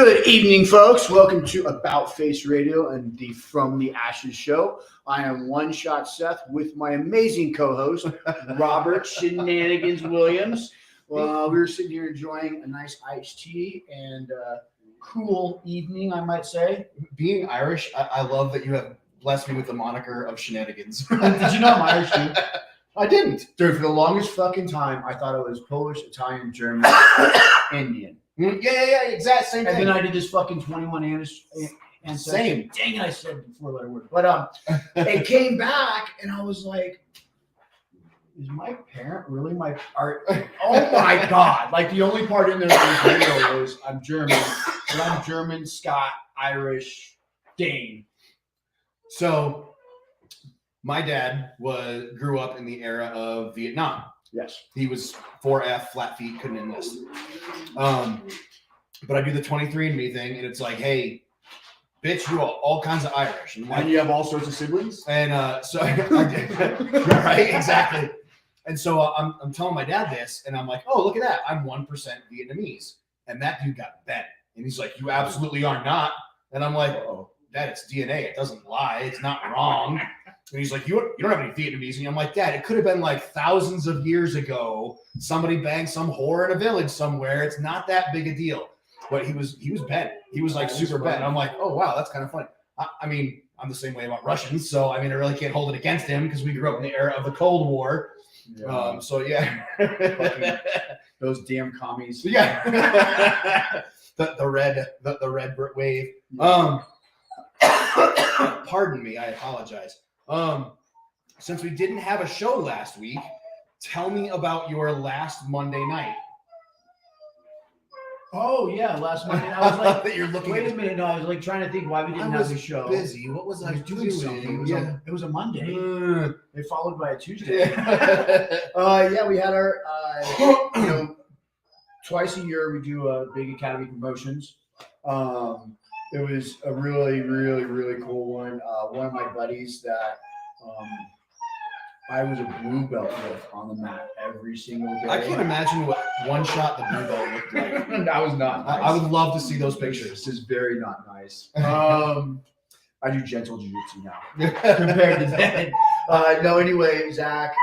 Good evening, folks. Welcome to About Face Radio and the From the Ashes show. I am One Shot Seth with my amazing co-host, Robert Shenanigans Williams. We were sitting here enjoying a nice iced tea and cool evening, I might say. Being Irish, I love that you have blessed me with the moniker of Shenanigans. Did you know I'm Irish too? I didn't. Dude, for the longest fucking time, I thought it was Polish, Italian, German, Indian. Yeah, exact same thing. And then I did this fucking 21 ancestry. Same. Dang it, I said the four-letter word. But it came back, and I was like, is my parent really my art? Oh my God. Like, the only part in there that was real was I'm German. And I'm German, Scot, Irish, Dane. So, my dad grew up in the era of Vietnam. Yes. He was 4F, flat feet, couldn't enlist. But I do the 23andMe thing, and it's like, hey, bitch, you are all kinds of Irish. And you have all sorts of siblings? And so I did. Right, exactly. And so I'm telling my dad this, and I'm like, oh, look at that. I'm 1% Vietnamese. And that dude got bent. And he's like, you absolutely are not. And I'm like, oh, Dad, it's DNA. It doesn't lie. It's not wrong. And he's like, you don't have any Vietnamese. And I'm like, Dad, it could have been like thousands of years ago. Somebody banged some whore in a village somewhere. It's not that big a deal. But he was bent. He was like super bent. And I'm like, oh, wow, that's kind of funny. I mean, I'm the same way about Russians. So, I mean, I really can't hold it against him because we grew up in the era of the Cold War. Yeah. So, yeah. Those damn commies. Yeah. the red wave. Pardon me. I apologize. Since we didn't have a show last week, tell me about your last Monday night. Oh yeah, last Monday. I was like, that you're looking. Wait a minute, no, I was like trying to think why we didn't have a show. Busy. What was I doing? Something. It was a Monday. It followed by a Tuesday. Yeah, we had our twice a year we do big academy promotions. It was a really, really, really cool one. One of my buddies that I was a blue belt with on the mat every single day. I can't imagine what one shot the blue belt looked like. That was not nice. I would love to see those pictures. This is very not nice. I do gentle jiu-jitsu now compared to then. No, anyway, Zach,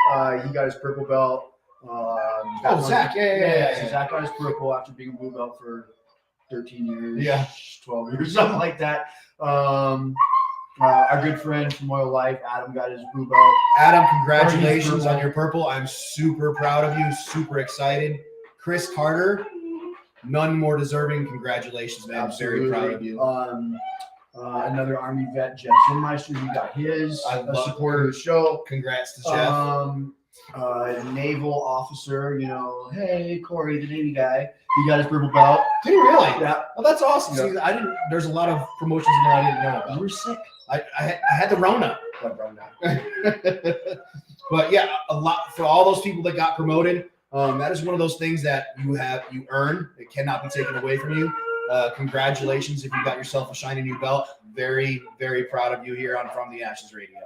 he got his purple belt. Zach, yeah. So Zach got his purple after being a blue belt for 13 years, 12 years, something like that. Our good friend from Royal Life, Adam, got his blue belt. Adam, congratulations on your purple. I'm super proud of you, super excited. Chris Carter, none more deserving. Congratulations, man. Absolutely. I'm very proud of you. Another Army vet, Jeff Zinmeister, he got his. A supporter of the show. Congrats to Jeff. Naval officer, hey, Corey, the Navy guy, he got his purple belt. Did he really? Yeah. Well, that's awesome. Yeah. See, there's a lot of promotions in there I didn't know about. You were sick. I had the Rona. But yeah, a lot for all those people that got promoted. That is one of those things that you earn. It cannot be taken away from you. Congratulations if you got yourself a shiny new belt. Very, very proud of you here on From the Ashes Radio.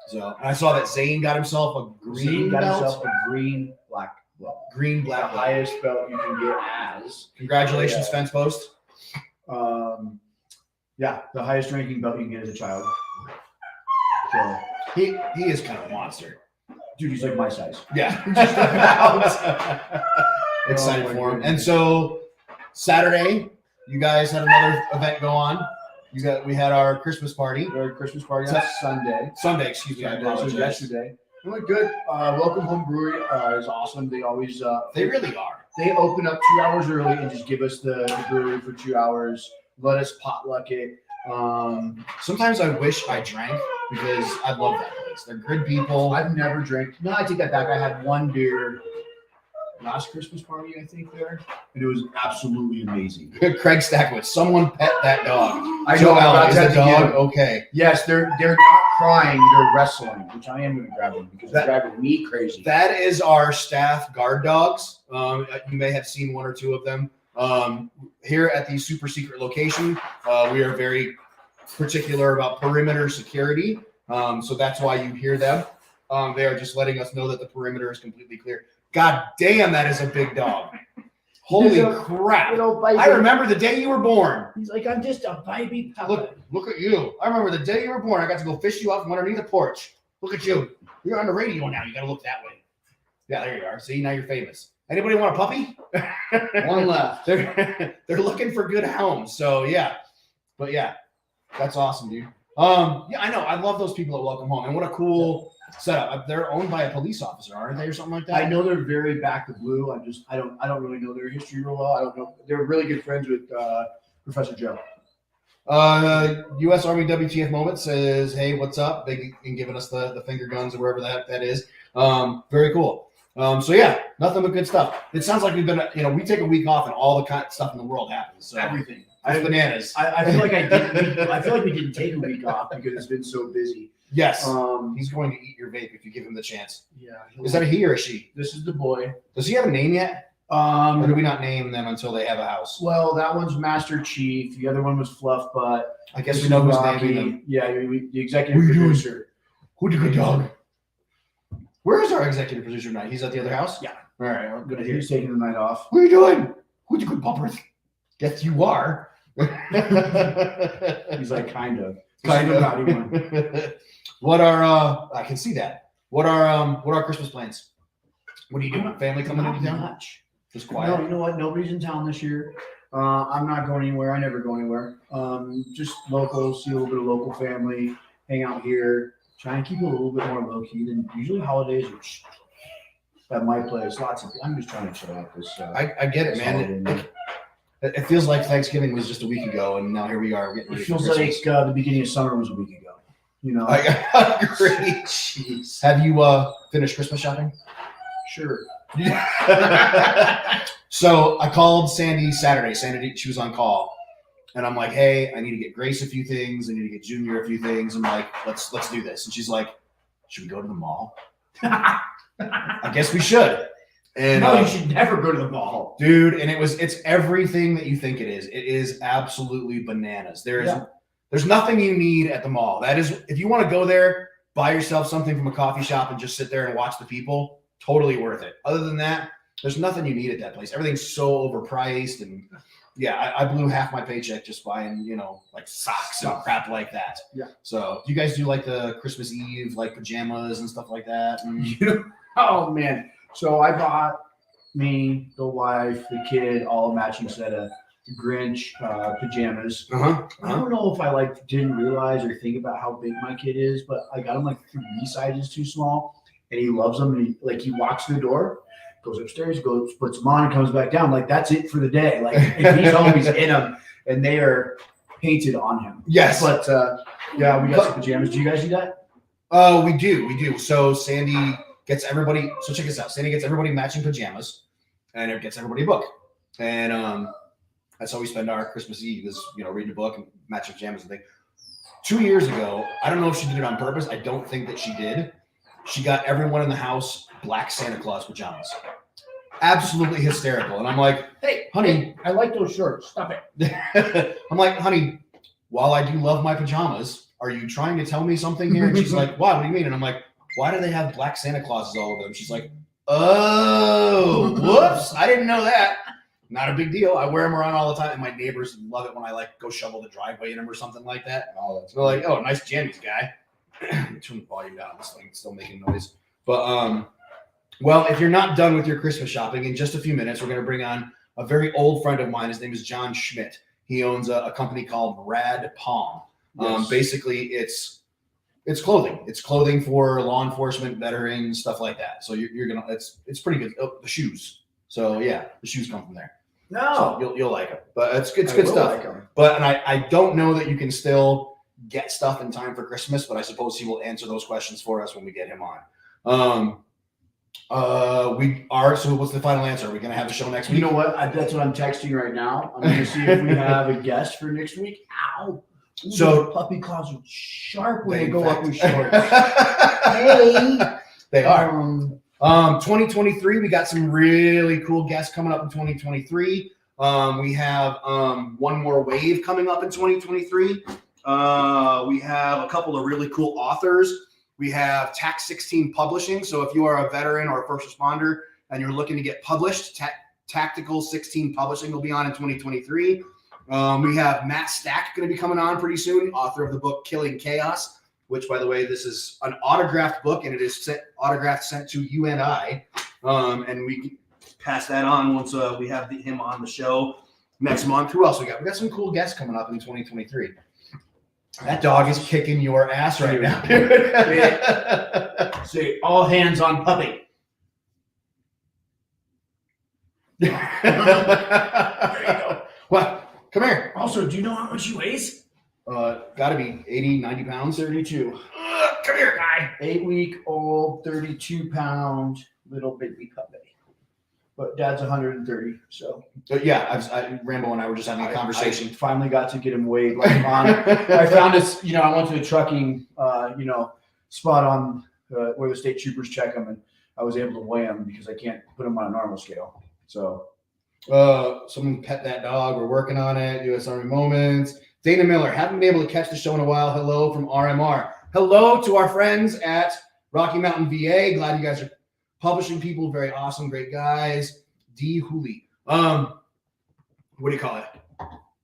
So, and I saw that Zane got himself a green belt. Green black belt. Green black the highest belt you can get as. Congratulations, Fence Post. Yeah, the highest ranking belt you can get as a child. So he is kind of a monster. Dude, he's like my size. Yeah. Excited for him. And so Saturday, you guys had another event go on. We had our Christmas party. Our Christmas party on Sunday, excuse me. I apologize. So yesterday. It went good. Welcome Home Brewery is awesome. They always they really are. They open up 2 hours early and just give us the brewery for 2 hours. Let us potluck it. Sometimes I wish I drank because I love that place. They're good people. I've never drank. No, I take that back. I had one beer last Christmas party, I think, there, and it was absolutely amazing. Craig Stackwitz, someone pet that dog. I know about that dog. Okay. Yes, they're not crying, they're wrestling, which I am going to grab them because they're driving me crazy. That is our staff guard dogs. You may have seen one or two of them. Here at the super secret location, we are very particular about perimeter security. So that's why you hear them. They are just letting us know that the perimeter is completely clear. God damn, that is a big dog. Holy There's a crap. little baby. I remember the day you were born. He's like, I'm just a baby puppy. Look at you. I remember the day you were born. I got to go fish you up from underneath the porch. Look at you. You're on the radio now. You got to look that way. Yeah, there you are. See, now you're famous. Anybody want a puppy? One left. They're looking for good homes. So yeah. But yeah, that's awesome, dude. Yeah, I know. I love those people at Welcome Home. And what a cool setup. They're owned by a police officer, aren't they, or something like that? I know they're very back to blue. I don't really know their history real well. I don't know. They're really good friends with Professor Joe. U.S. Army WTF moment says, "Hey, what's up?" They've been giving us the finger guns or wherever that is. Very cool. So yeah, nothing but good stuff. It sounds like we've been, we take a week off and all the kind of stuff in the world happens. So Everything. it's bananas. I feel like I feel like we didn't take a week off because it's been so busy. Yes. He's going to eat your vape if you give him the chance. Yeah. Is that a he or a she? This is the boy. Does he have a name yet? Or do we not name them until they have a house? Well, that one's Master Chief. The other one was Fluff Butt. I guess we know who's naming them. Yeah, the executive producer. Who's the good dog? Where is our executive producer tonight? He's at the other house? Yeah. All right. I'm good to hear. He's taking the night off. What are you doing? Who's the good puppers? Guess you are. He's like, kind of. Kind of. Not even. What are I can see that. What are Christmas plans? What are you doing? Family coming into town? Much. Just quiet. No, you know what? Nobody's in town this year. I'm not going anywhere. I never go anywhere. Just local, see a little bit of local family, hang out here, try and keep it a little bit more low key than usually holidays at my place. I'm just trying to chill out this. I get it, man. It feels like Thanksgiving was just a week ago, and now here we are. It feels like the beginning of summer was a week ago. I agree. Jeez. Have you finished Christmas shopping? Sure. So I called Sandy Saturday. Sandy, she was on call, and I'm like, "Hey, I need to get Grace a few things. I need to get Junior a few things." I'm like, "Let's do this." And she's like, "Should we go to the mall?" I guess we should. And no, you should never go to the mall, dude. And it's everything that you think it is. It is absolutely bananas. There's nothing you need at the mall. That is, if you want to go there, buy yourself something from a coffee shop and just sit there and watch the people. Totally worth it. Other than that, there's nothing you need at that place. Everything's so overpriced, and yeah, I blew half my paycheck just buying, like socks and crap like that. Yeah. So, do you guys do like the Christmas Eve, like pajamas and stuff like that? Oh man. So I bought me, the wife, the kid, all a matching set of Grinch pajamas. I don't know if I didn't realize or think about how big my kid is, but I got him like 3 sizes too small, and he loves them. And he walks through the door, goes upstairs, puts them on, and comes back down. Like that's it for the day. Like if he's always in them, and they are painted on him. Yes, but yeah, we got some pajamas. Do you guys do that? We do. So Sandy gets everybody. So check this out. Sandy gets everybody matching pajamas, and it gets everybody a book. And that's how we spend our Christmas Eve is, reading a book and matching pajamas and things. 2 years ago, I don't know if she did it on purpose. I don't think that she did. She got everyone in the house black Santa Claus pajamas. Absolutely hysterical. And I'm like, hey, honey. I like those shorts. Stop it. I'm like, honey, while I do love my pajamas, are you trying to tell me something here? And she's like, why? What do you mean? And I'm like, why do they have black Santa Clauses all over them? She's like, oh, whoops. I didn't know that. Not a big deal. I wear them around all the time, and my neighbors love it when I go shovel the driveway in them or something like that. So they're like, "Oh, nice jammies, guy." Turn the volume down. This thing's still making noise. But well, if you're not done with your Christmas shopping, in just a few minutes, we're going to bring on a very old friend of mine. His name is John Schmidt. He owns a company called Rad Palm. Yes. Basically, it's clothing. It's clothing for law enforcement, veterans, stuff like that. So you're gonna. It's pretty good. Oh, the shoes. So yeah, the shoes come from there. No, so you'll like them, but it's good stuff. But I don't know that you can still get stuff in time for Christmas, but I suppose he will answer those questions for us when we get him on. We are. So what's the final answer? Are we going to have a show next week? You know what? That's what I'm texting right now. I'm going to see if we have a guest for next week. Ow! Ooh, so puppy claws are sharp when they go up with shorts. Hey, they are. 2023, we got some really cool guests coming up in 2023. We have one more wave coming up in 2023. We have a couple of really cool authors. We have Tax 16 Publishing. So if you are a veteran or a first responder and you're looking to get published, Tactical 16 Publishing will be on in 2023. We have Matt Stack going to be coming on pretty soon, author of the book Killing Chaos, which, by the way, this is an autographed book, and it is autographed sent to you and I. And we can pass that on once we have him on the show next month. Who else we got? We got some cool guests coming up in 2023. That dog is kicking your ass right now, dude. Say, all hands on puppy. There you go. Well, come here. Also, do you know how much he weighs? Got to be 80, 90 pounds. 32. Come here, guy. 8-week-old, 32-pound little baby puppy. But Dad's 130, so. But yeah, Rambo and I were just having a conversation. I finally got to get him weighed. Like on. I found this, I went to the trucking, spot on where the state troopers check them, and I was able to weigh him because I can't put him on a normal scale. So, someone pet that dog. We're working on it. U.S. Army Moments. Dana Miller, haven't been able to catch the show in a while. Hello from RMR. Hello to our friends at Rocky Mountain VA. Glad you guys are publishing people. Very awesome, great guys. D. Hooley. What do you call it?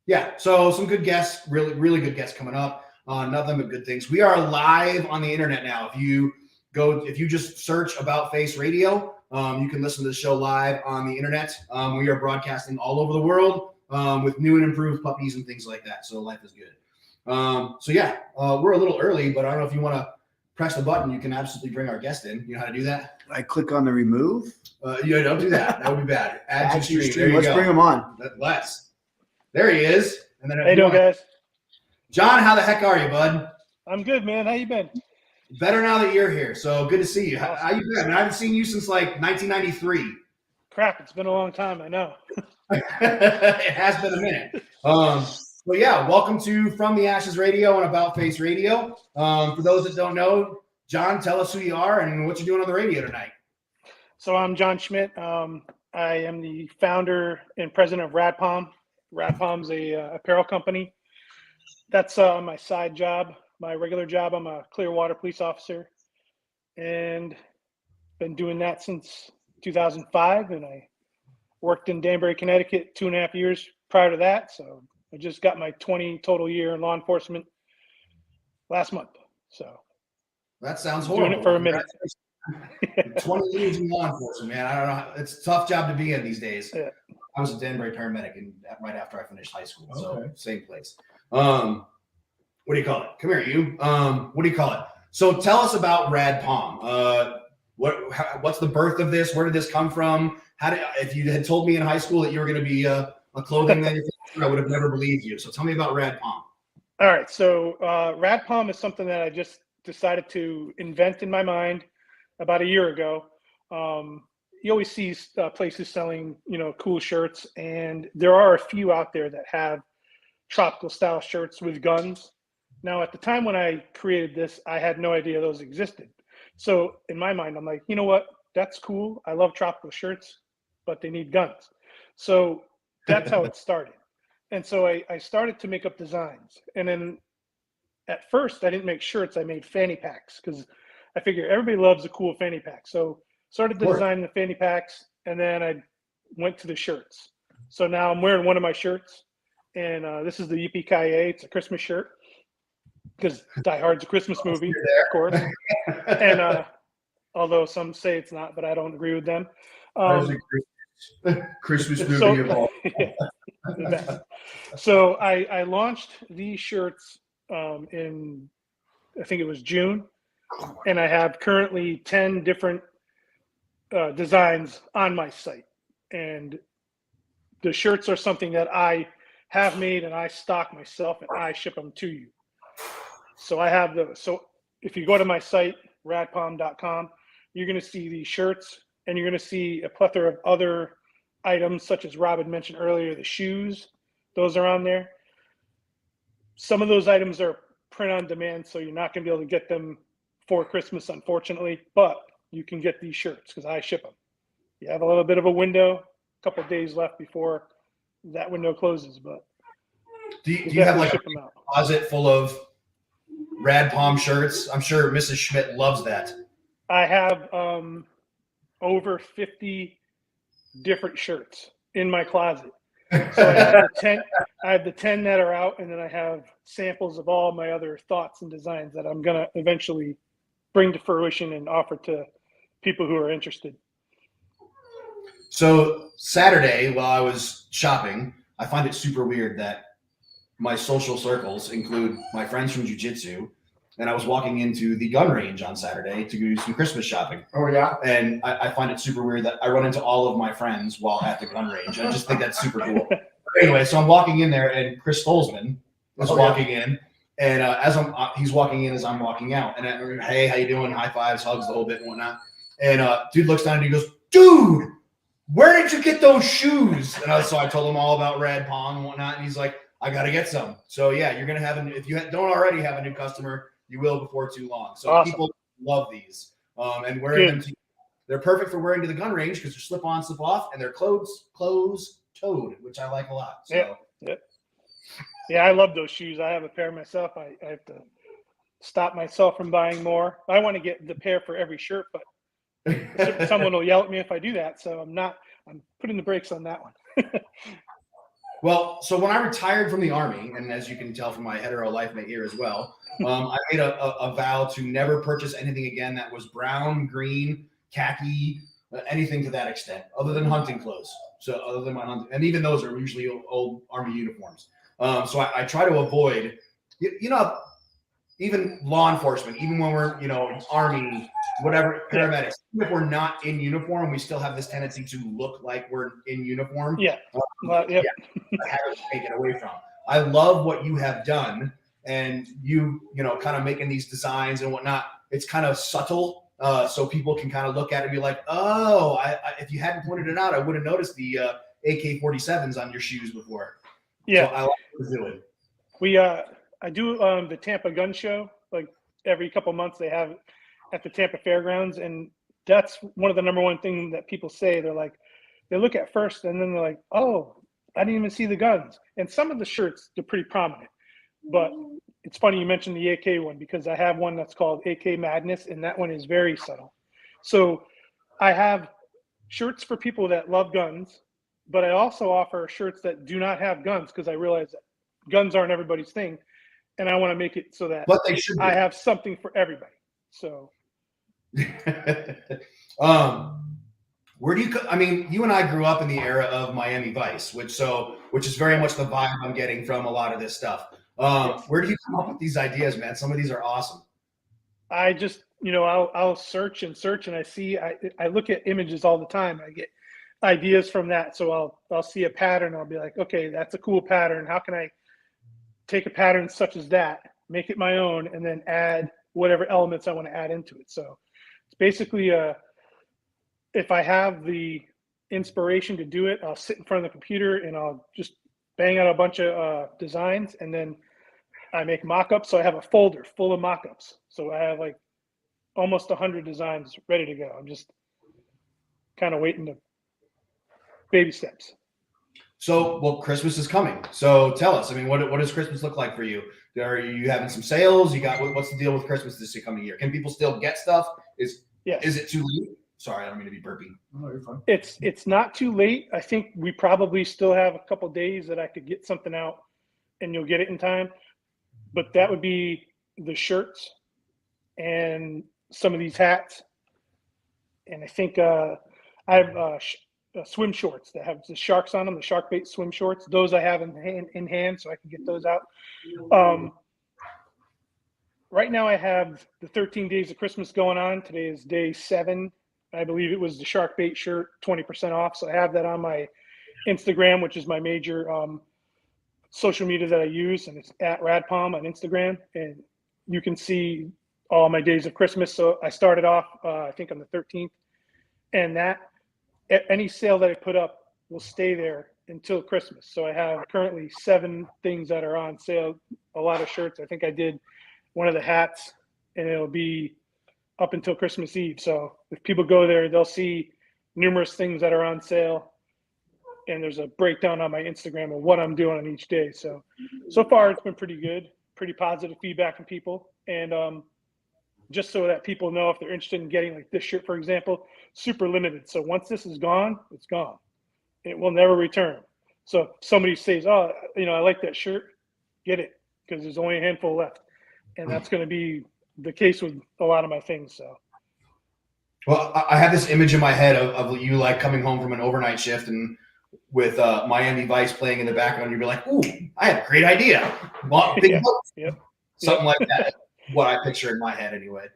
Yeah, so some good guests, really, really good guests coming up. Nothing but good things. We are live on the internet now. If you just search About Face Radio, you can listen to the show live on the internet. We are broadcasting all over the world with new and improved puppies and things like that. So life is good. We're a little early, but I don't know if you want to press the button. You can absolutely bring our guest in. You know how to do that? I click on the remove. Don't do that. That would be bad. Add to stream. There you Let's go. bring him on. Let's. There he is. And then How you doing, guys? John, how the heck are you, bud? I'm good, man. How you been? Better now that you're here. So good to see you. How you been? I haven't seen you since like 1993. Crap, it's been a long time. I know. It has been a minute. Welcome to From the Ashes Radio and About Face Radio. For those that don't know, John, tell us who you are and what you're doing on the radio tonight. So I'm John Schmidt. I am the founder and president of Rad Palm. Rad Palm's a apparel company. That's my side job. My regular job, I'm a Clearwater police officer, and been doing that since 2005. And I worked in Danbury, Connecticut 2.5 years prior to that. So I just got my 20 total year in law enforcement last month. So that sounds horrible. Doing it for a minute. 20 years in law enforcement, man. I don't know. It's a tough job to be in these days. Yeah. I was a Danbury paramedic right after I finished high school. Okay. So same place. What do you call it? Come here, you. What do you call it? So tell us about Rad Palm. What's the birth of this? Where did this come from? If you had told me in high school that you were going to be a clothing manufacturer, I would have never believed you. So tell me about Rad Palm. All right. So Rad Palm is something that I just decided to invent in my mind about a year ago. You always see places selling, cool shirts, and there are a few out there that have tropical style shirts with guns. Now, at the time when I created this, I had no idea those existed. So in my mind, I'm like, you know what? That's cool. I love tropical shirts, but they need guns. So that's how it started. And so I started to make up designs. And then at first, I didn't make shirts. I made fanny packs because I figured everybody loves a cool fanny pack. So started designing the fanny packs, and then I went to the shirts. So now I'm wearing one of my shirts, and this is the Yippee-Ki-Yay. It's a Christmas shirt because Die Hard's a Christmas movie, of course. And although some say it's not, but I don't agree with them. Christmas movie of all. Yeah, so I launched these shirts in, I think it was June, and I have currently 10 different designs on my site. And the shirts are something that I have made and I stock myself, and I ship them to you. So I have those. So if you go to my site, radpalm.com, you're going to see these shirts, and you're going to see a plethora of other items, such as Rob had mentioned earlier, the shoes. Those are on there. Some of those items are print on demand, so you're not going to be able to get them for Christmas, unfortunately, but you can get these shirts because I ship them. You have a little bit of a window, a couple of days left before that window closes, but do you have like a closet full of Rad Palm shirts? I'm sure Mrs. Schmidt loves that. I have over 50 different shirts in my closet. So I have the 10 that are out, and then I have samples of all my other thoughts and designs that I'm gonna eventually bring to fruition and offer to people who are interested. So Saturday, while I was shopping, I find it super weird that my social circles include my friends from jiu-jitsu, and I was walking into the gun range on Saturday to do some Christmas shopping. Oh yeah. And I find it super weird that I run into all of my friends while at the gun range. I just think that's super cool. Anyway, so I'm walking in there, and Chris Stolzman is walking in, and he's walking in as I'm walking out, and hey, how you doing? High fives, hugs, the whole bit and whatnot. And dude looks down and he goes, "Dude, where did you get those shoes?" And so I told him all about Rad Palm and whatnot, and he's like, "I got to get some." So yeah, you're gonna have if you don't already have a new customer, you will before too long. So Awesome. People love these, and wearing them. They're perfect for wearing to the gun range because they're slip on, slip off, and they're closed-toed, which I like a lot. So. Yeah, I love those shoes. I have a pair myself. I have to stop myself from buying more. I want to get the pair for every shirt, but someone will yell at me if I do that. So I'm putting the brakes on that one. Well, so when I retired from the Army, and as you can tell from my hetero life mate here as well, I made a vow to never purchase anything again that was brown, green, khaki, anything to that extent, other than hunting clothes. So other than my hunting, and even those are usually old Army uniforms. So I try to avoid, even law enforcement, even when we're, Army, whatever, paramedics, even if we're not in uniform, we still have this tendency to look like we're in uniform. Yeah. I have to take it away from. I love what you have done, and you kind of making these designs and whatnot. It's kind of subtle, so people can kind of look at it and be like, "Oh, if you hadn't pointed it out, I would have noticed the AK-47s on your shoes before." Yeah, so I like what you're doing. I do the Tampa Gun Show, like every couple months they have at the Tampa Fairgrounds, and that's one of the number one thing that people say. They're like, they look at first, and then they're like, "Oh, I didn't even see the guns." And some of the shirts, they're pretty prominent, but it's funny you mentioned the AK one, because I have one that's called AK Madness, and that one is very subtle. So I have shirts for people that love guns, but I also offer shirts that do not have guns, because I realize that guns aren't everybody's thing, and I want to make it so that they should be. I have something for everybody. So where do you? I mean, you and I grew up in the era of Miami Vice, which is very much the vibe I'm getting from a lot of this stuff. Where do you come up with these ideas, man? Some of these are awesome. I just, I'll search and search, and I look at images all the time. I get ideas from that. So I'll see a pattern. I'll be like, okay, that's a cool pattern. How can I take a pattern such as that, make it my own, and then add whatever elements I want to add into it? So it's basically if I have the inspiration to do it, I'll sit in front of the computer and I'll just bang out a bunch of designs, and then I make mock-ups. So I have a folder full of mock-ups. So I have like almost 100 designs ready to go. I'm just kind of waiting to baby steps. So, well, Christmas is coming. So tell us, I mean, what does Christmas look like for you? Are you having some sales? What's the deal with Christmas this coming year? Can people still get stuff? Is it too late? Sorry, I don't mean to be burpy. No, you're fine. It's not too late. I think we probably still have a couple days that I could get something out, and you'll get it in time. But that would be the shirts and some of these hats. And I think I have swim shorts that have the sharks on them, the shark bait swim shorts. Those I have in hand, so I can get those out. Right now I have the 13 days of Christmas going on. Today is day 7. I believe it was the shark bait shirt, 20% off. So I have that on my Instagram, which is my major social media that I use, and it's at Rad Palm on Instagram. And you can see all my days of Christmas. So I started off, I think on the 13th, and that any sale that I put up will stay there until Christmas. So I have currently 7 things that are on sale, a lot of shirts. I think I did one of the hats, and it'll be up until Christmas Eve. So if people go there, they'll see numerous things that are on sale, and there's a breakdown on my Instagram of what I'm doing on each day. So far it's been pretty good, pretty positive feedback from people. And just so that people know, if they're interested in getting like this shirt, for example, super limited. So once this is gone, it's gone. it will never return. So if somebody says, oh, I like that shirt, get it, because there's only a handful left. And that's going to be the case with a lot of my things. So. Well, I have this image in my head of you like coming home from an overnight shift and with Miami Vice playing in the background, you'd be like, "Ooh, I have a great idea." Well, big Yep. Something like that. What I picture in my head, anyway.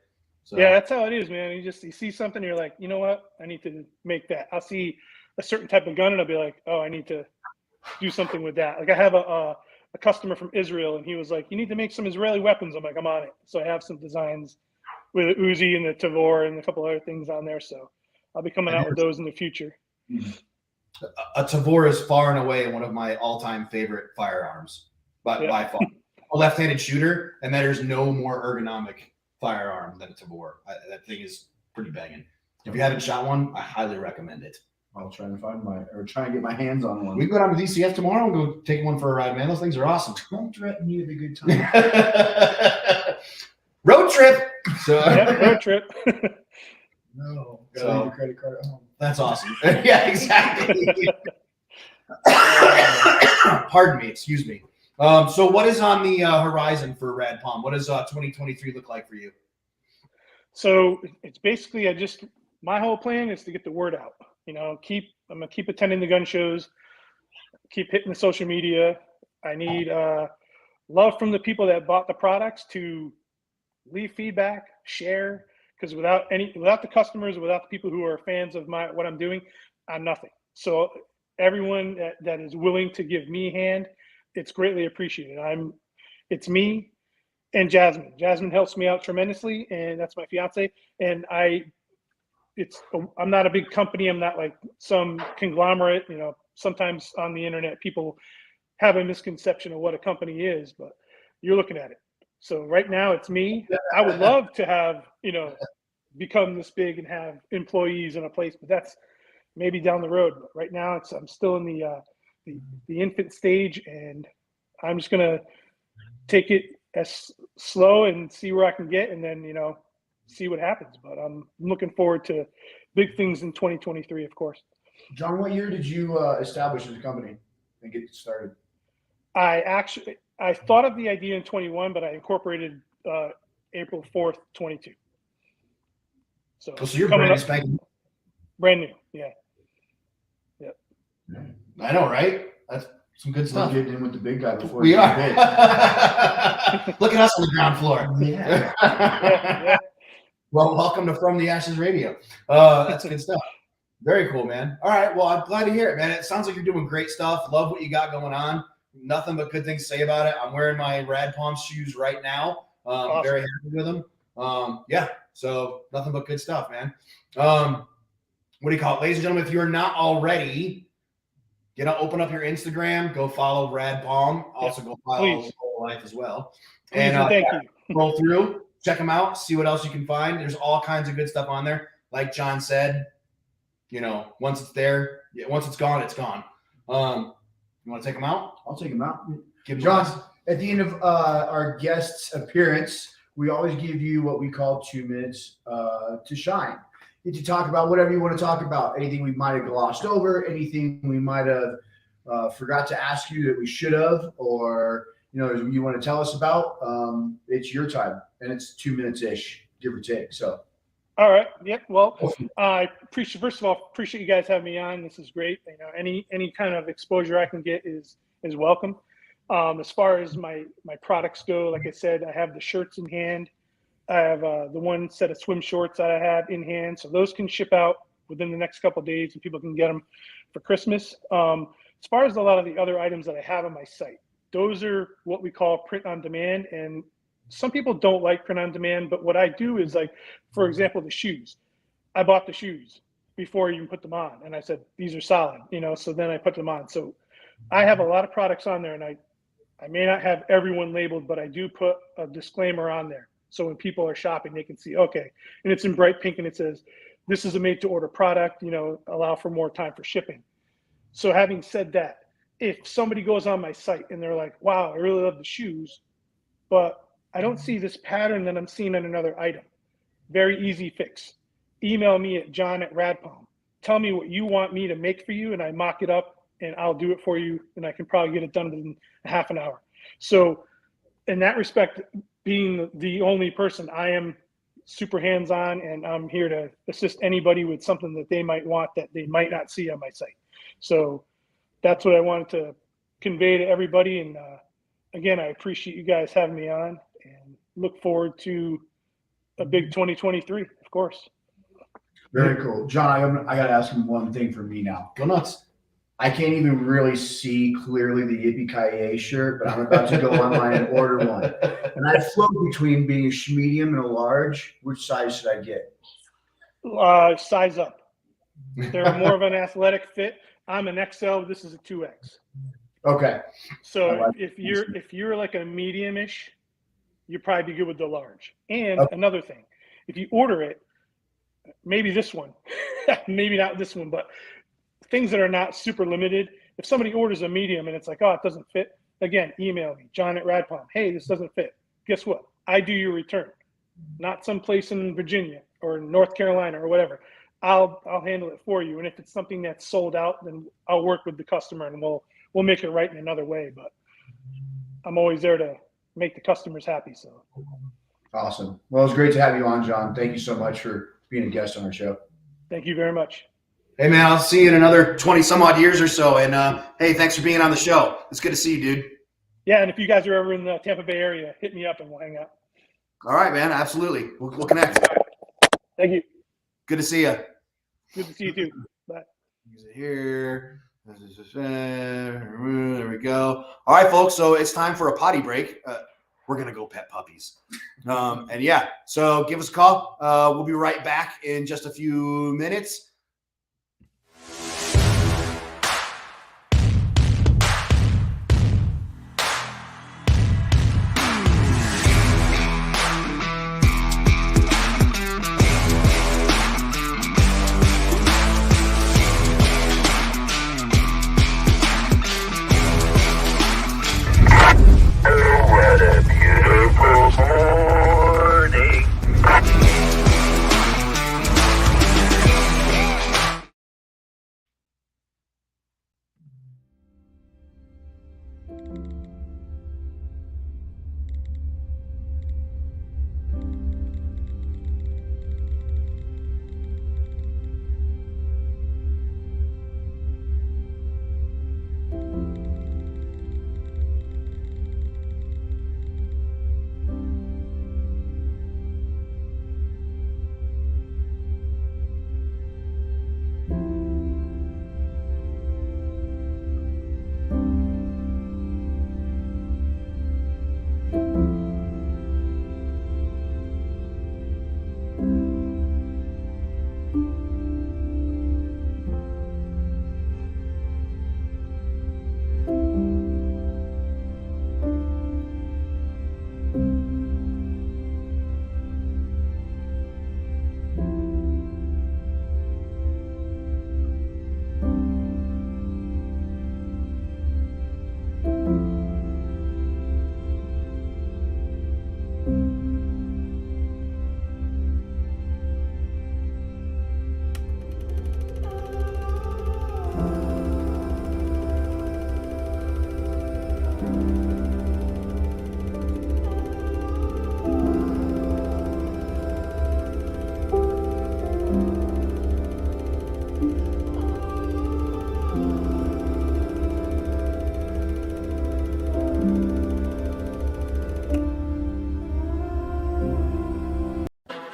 So. Yeah, that's how it is, man. You see something, you're like, you know what? I need to make that. I'll see a certain type of gun, and I'll be like, oh, I need to do something with that. Like I have a customer from Israel, and he was like, you need to make some Israeli weapons. I'm like, I'm on it. So I have some designs with the Uzi and the Tavor and a couple other things on there. So I'll be coming out with those in the future. A Tavor is far and away one of my all-time favorite firearms, by far. A left-handed shooter, and there's no more ergonomic firearm than a Tavor. That thing is pretty banging. If you haven't shot one, I highly recommend it. I'll try and try and get my hands on one. We can go down to DCF tomorrow and go take one for a ride, man. Those things are awesome. Don't threaten me with a good time. Road trip. So road trip. No, gotta leave your credit card at home. That's awesome. Yeah, exactly. Pardon me. Excuse me. So what is on the horizon for Rad Palm? What does 2023 look like for you? So it's basically my whole plan is to get the word out. I'm gonna keep attending the gun shows, keep hitting the social media. I need love from the people that bought the products to leave feedback, share, because without the customers, without the people who are fans of what I'm doing, I'm nothing. So everyone that is willing to give me a hand, it's greatly appreciated. It's me and Jasmine. Jasmine helps me out tremendously, and that's my fiance. And I'm not a big company. I'm not like some conglomerate. Sometimes on the internet, people have a misconception of what a company is, but you're looking at it. So right now it's me. I would love to have, become this big and have employees in a place, but that's maybe down the road. But right now I'm still in the infant stage, and I'm just going to take it as slow and see where I can get, and then, see what happens. But I'm looking forward to big things in 2023, of course. John, what year did you establish as a company and get started? I thought of the idea in 21, but I incorporated April 4th, 22. So you're brand new. Yeah. Yep. I know, right? That's some good stuff. We're getting in with the big guy before we are. Look at us on the ground floor. Yeah. Well, welcome to From the Ashes Radio. That's good stuff. Very cool, man. All right. Well, I'm glad to hear it, man. It sounds like you're doing great stuff. Love what you got going on. Nothing but good things to say about it. I'm wearing my Rad Palm shoes right now. Awesome. Very happy with them. Yeah. So nothing but good stuff, man. What do you call it? Ladies and gentlemen, if you're not already, open up your Instagram, go follow Rad Palm. Also go follow Whole Life as well. Please, and thank you. Roll through, check them out, see what else you can find. There's all kinds of good stuff on there. Like John said, once it's there, once it's gone, it's gone. You want to take them out? I'll take them out. John, at the end of our guest's appearance, we always give you what we call 2 minutes to shine. Get to talk about whatever you want to talk about. Anything we might have glossed over, anything we might have forgot to ask you that we should have, or you want to tell us about. It's your time, and it's 2 minutes-ish, give or take. So. All right. Yep. Well, I first of all, appreciate you guys having me on. This is great. Any kind of exposure I can get is welcome. As far as my products go, like I said, I have the shirts in hand. I have the one set of swim shorts that I have in hand. So those can ship out within the next couple of days, and people can get them for Christmas. As far as a lot of the other items that I have on my site, those are what we call print on demand. And some people don't like print on demand, but what I do is, like, for example, the shoes. I bought the shoes before I even put them on, and I said, these are solid, so then I put them on. So I have a lot of products on there, and I may not have everyone labeled, but I do put a disclaimer on there. So when people are shopping, they can see, okay, and it's in bright pink, and it says, this is a made to order product, allow for more time for shipping. So having said that, if somebody goes on my site and they're like, wow, I really love the shoes, but I don't see this pattern that I'm seeing on another item. Very easy fix. Email me at john@radpalm. tell me what you want me to make for you, and I mock it up, and I'll do it for you, and I can probably get it done within a half an hour. So in that respect, being the only person, I am super hands-on, and I'm here to assist anybody with something that they might want that they might not see on my site. So that's what I wanted to convey to everybody. And again, I appreciate you guys having me on, and look forward to a big 2023, of course. Very cool. John, I got to ask him one thing for me now. Go nuts. I can't even really see clearly the Yippee-Ki-Yay shirt, but I'm about to go online and order one. And I float between being a medium and a large. Which size should I get? Size up. They're more of an athletic fit. I'm an XL. This is a 2X. Okay. So if you're like a medium-ish, you'll probably be good with the large. And another thing, if you order it, maybe this one, maybe not this one, but things that are not super limited. If somebody orders a medium and it's like, oh, it doesn't fit, again, email me, John at Rad Palm. Hey, this doesn't fit. Guess what? I do your return. Not someplace in Virginia or North Carolina or whatever. I'll handle it for you. And if it's something that's sold out, then I'll work with the customer and we'll make it right in another way. But I'm always there to make the customers happy. So awesome. Well, it was great to have you on, John. Thank you so much for being a guest on our show. Thank you very much. Hey, man, I'll see you in another 20 some odd years or so. And hey, thanks for being on the show. It's good to see you, dude. Yeah, and if you guys are ever in the Tampa Bay area, hit me up and we'll hang out. All right, man. Absolutely. We'll connect. Thank you. Good to see you. Good to see you too. Bye. Use it here. There we go. All right, folks. So it's time for a potty break. We're going to go pet puppies. And yeah, so give us a call. We'll be right back in just a few minutes.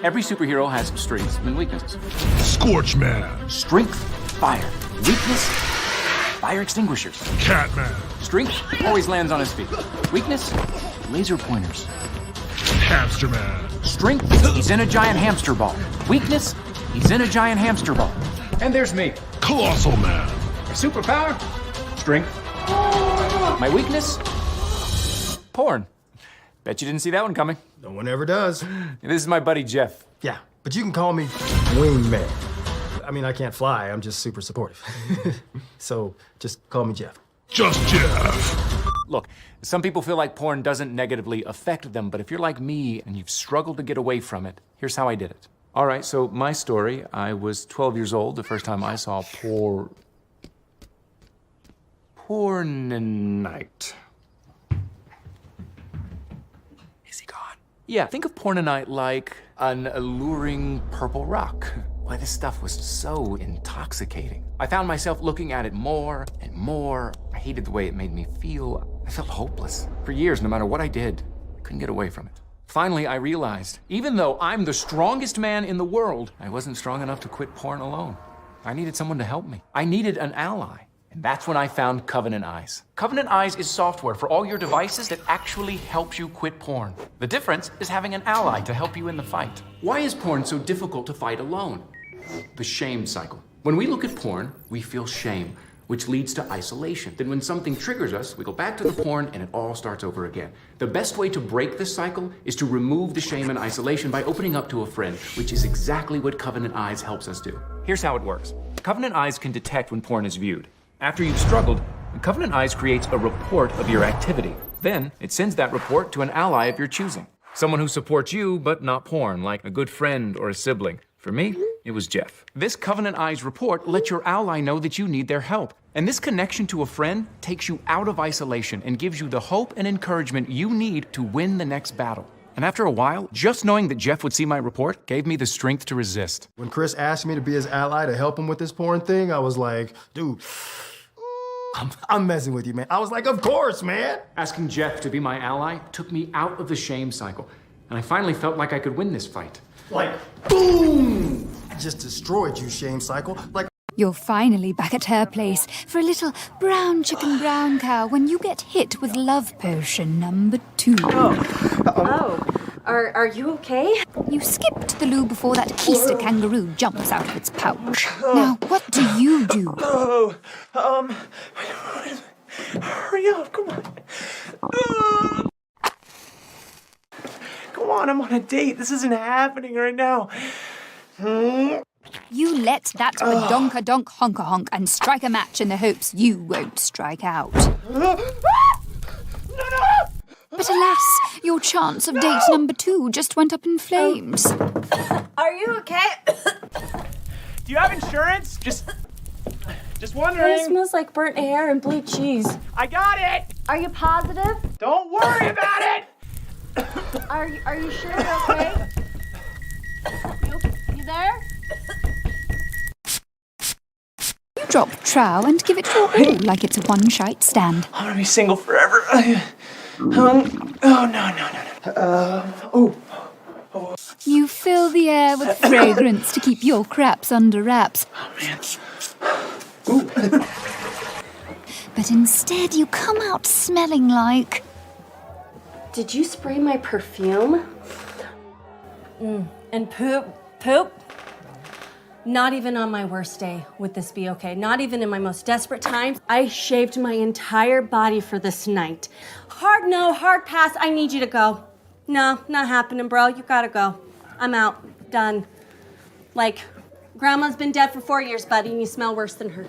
Every superhero has strengths and weaknesses. Scorchman, Strength, fire. Weakness, fire extinguishers. Catman, Strength, always lands on his feet. Weakness, laser pointers. Hamsterman, Strength, he's in a giant hamster ball. Weakness, he's in a giant hamster ball. And there's me. Colossal Man, My superpower, strength. My weakness, porn. Bet you didn't see that one coming. No one ever does. This is my buddy Jeff. Yeah, but you can call me Wingman. I mean, I can't fly. I'm just super supportive. So just call me Jeff. Just Jeff. Look, some people feel like porn doesn't negatively affect them, but if you're like me and you've struggled to get away from it, here's how I did it. All right, so my story. I was 12 years old the first time I saw Pornonite. Is he gone? Yeah, think of Pornonite like an alluring purple rock. Why, this stuff was so intoxicating. I found myself looking at it more and more. I hated the way it made me feel. I felt hopeless. For years, no matter what I did, I couldn't get away from it. Finally, I realized, even though I'm the strongest man in the world, I wasn't strong enough to quit porn alone. I needed someone to help me. I needed an ally. And that's when I found Covenant Eyes. Covenant Eyes is software for all your devices that actually helps you quit porn. The difference is having an ally to help you in the fight. Why is porn so difficult to fight alone? The shame cycle. When we look at porn, we feel shame, which leads to isolation. Then when something triggers us, we go back to the porn and it all starts over again. The best way to break this cycle is to remove the shame and isolation by opening up to a friend, which is exactly what Covenant Eyes helps us do. Here's how it works. Covenant Eyes can detect when porn is viewed. After you've struggled, Covenant Eyes creates a report of your activity. Then it sends that report to an ally of your choosing. Someone who supports you, but not porn, like a good friend or a sibling. For me, it was Jeff. This Covenant Eyes report lets your ally know that you need their help. And this connection to a friend takes you out of isolation and gives you the hope and encouragement you need to win the next battle. And after a while, just knowing that Jeff would see my report gave me the strength to resist. When Chris asked me to be his ally to help him with this porn thing, I was like, dude, I'm messing with you, man. I was like, of course, man. Asking Jeff to be my ally took me out of the shame cycle. And I finally felt like I could win this fight. Like, boom! I just destroyed you, shame cycle. Like, You're finally back at her place for a little brown chicken brown cow when you get hit with love potion number 2. Are you okay? You skipped the loo before that keister kangaroo jumps out of its pouch. Now, what do you do? Hurry up, come on. Come on, I'm on a date. This isn't happening right now. You let that badonka-donk honka-honk and strike a match in the hopes you won't strike out. But alas, your chance of date number 2 just went up in flames. Are you okay? Do you have insurance? Just It wondering. smells like burnt hair and blue cheese. I got it. Are you positive? Don't worry about it. Are you sure you're okay? You there? You drop trow and give it your all like it's a one-shite stand. I'm gonna be single forever. You fill the air with fragrance to keep your craps under wraps. But instead you come out smelling like... Did you spray my perfume? And poop? Not even on my worst day would this be okay. Not even in my most desperate times. I shaved my entire body for this night. Hard no, hard pass. I need you to go. No, not happening, bro. You gotta go. I'm out. Done. Like, grandma's been dead for 4 years, buddy, and you smell worse than her.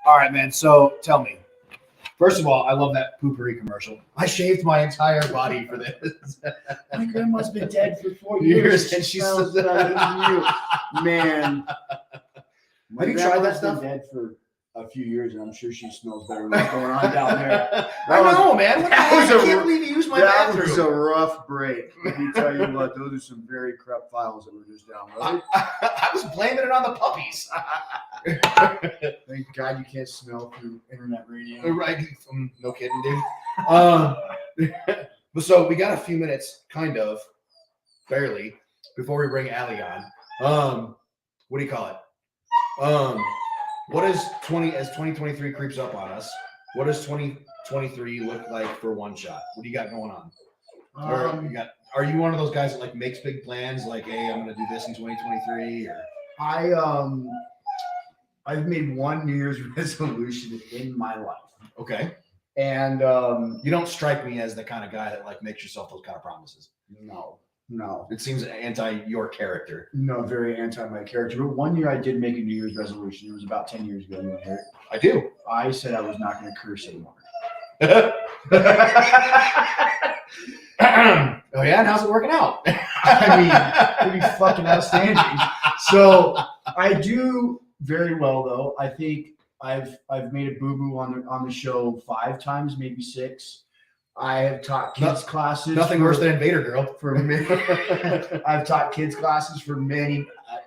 All right, man. So tell me. First of all, I love that poopery commercial. I shaved my entire body for this. My grandma's been dead for 4 Years, years, and she smells says better than you. Man. My Have you tried that grandma's stuff? been dead for a few years, and I'm sure she smells better than what's going on down there. I know, man. What the that heck? was I a- can't believe you used my That bathroom. was a rough break. Let me tell you what, those are some very corrupt files that were just downloaded. I was blaming it on the puppies. Thank God you can't smell through internet radio. Right. No kidding, dude. But so we got a few minutes, kind of, barely, before we bring Allie on. What do you call it? What is 2023 creeps up on us? What does 2023 look like for One Shot? What do you got going on? Or are you one of those guys that like makes big plans? Like, hey, I'm going to do this in 2023. Or I've made one New Year's resolution in my life. Okay. And you don't strike me as the kind of guy that like makes yourself those kind of promises. No. It seems anti your character. No, very anti my character. But one year I did make a New Year's resolution. It was about 10 years ago. I do. I said I was not going to curse anymore. Oh yeah, and how's it working out? I mean, it'd be fucking outstanding. So I do very well though. I think I've made a boo-boo on the show 5 times, maybe 6. I have taught kids classes. Nothing worse than Invader Girl. I've taught kids classes for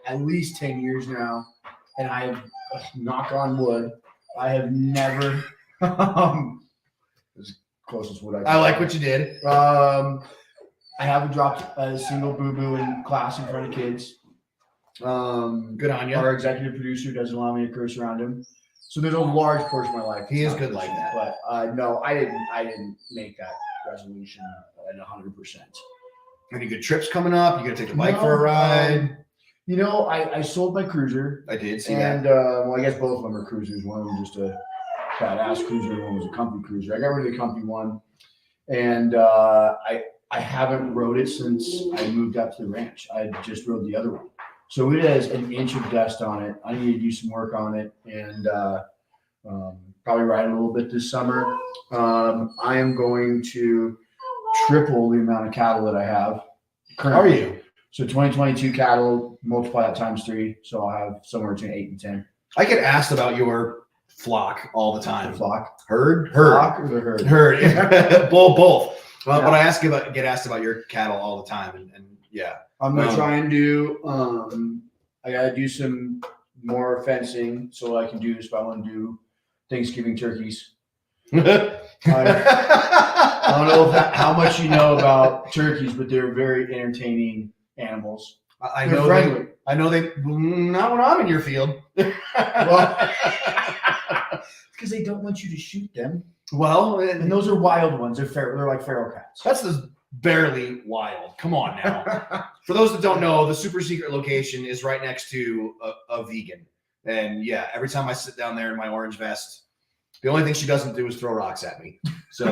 at least 10 years now, and I've knock on wood, I have never. As close as what I like what you did. I haven't dropped a single boo-boo in class in front of kids. Good on you. Our executive producer doesn't allow me to curse around him. So there's a large portion of my life. He is good like that. But no, I didn't make that resolution at 100%. Any good trips coming up? You gonna take the bike for a ride? You know, I sold my cruiser. I did see that. And well, I guess both of them are cruisers. One of them was just a badass cruiser, and one was a comfy cruiser. I got rid of the comfy one, and I haven't rode it since I moved up to the ranch. I just rode the other one. So it has an inch of dust on it. I need to do some work on it and probably ride a little bit this summer. I am going to triple the amount of cattle that I have currently. How are you? So 2022 cattle, multiply that times 3. So I'll have somewhere between 8 and 10. I get asked about your flock all the time. The flock? Herd? Flock or the herd? Herd. Both. But I get asked about your cattle all the time. And yeah. I'm going to try and do, I got to do some more fencing so I can do this, but I want to do Thanksgiving turkeys. I don't know how much you know about turkeys, but they're very entertaining animals. I know they not when I'm in your field. Well, because they don't want you to shoot them. Well, and those are wild ones. They're like feral cats. That's barely wild. Come on now. For those that don't know, the super secret location is right next to a vegan. And yeah, every time I sit down there in my orange vest, the only thing she doesn't do is throw rocks at me. So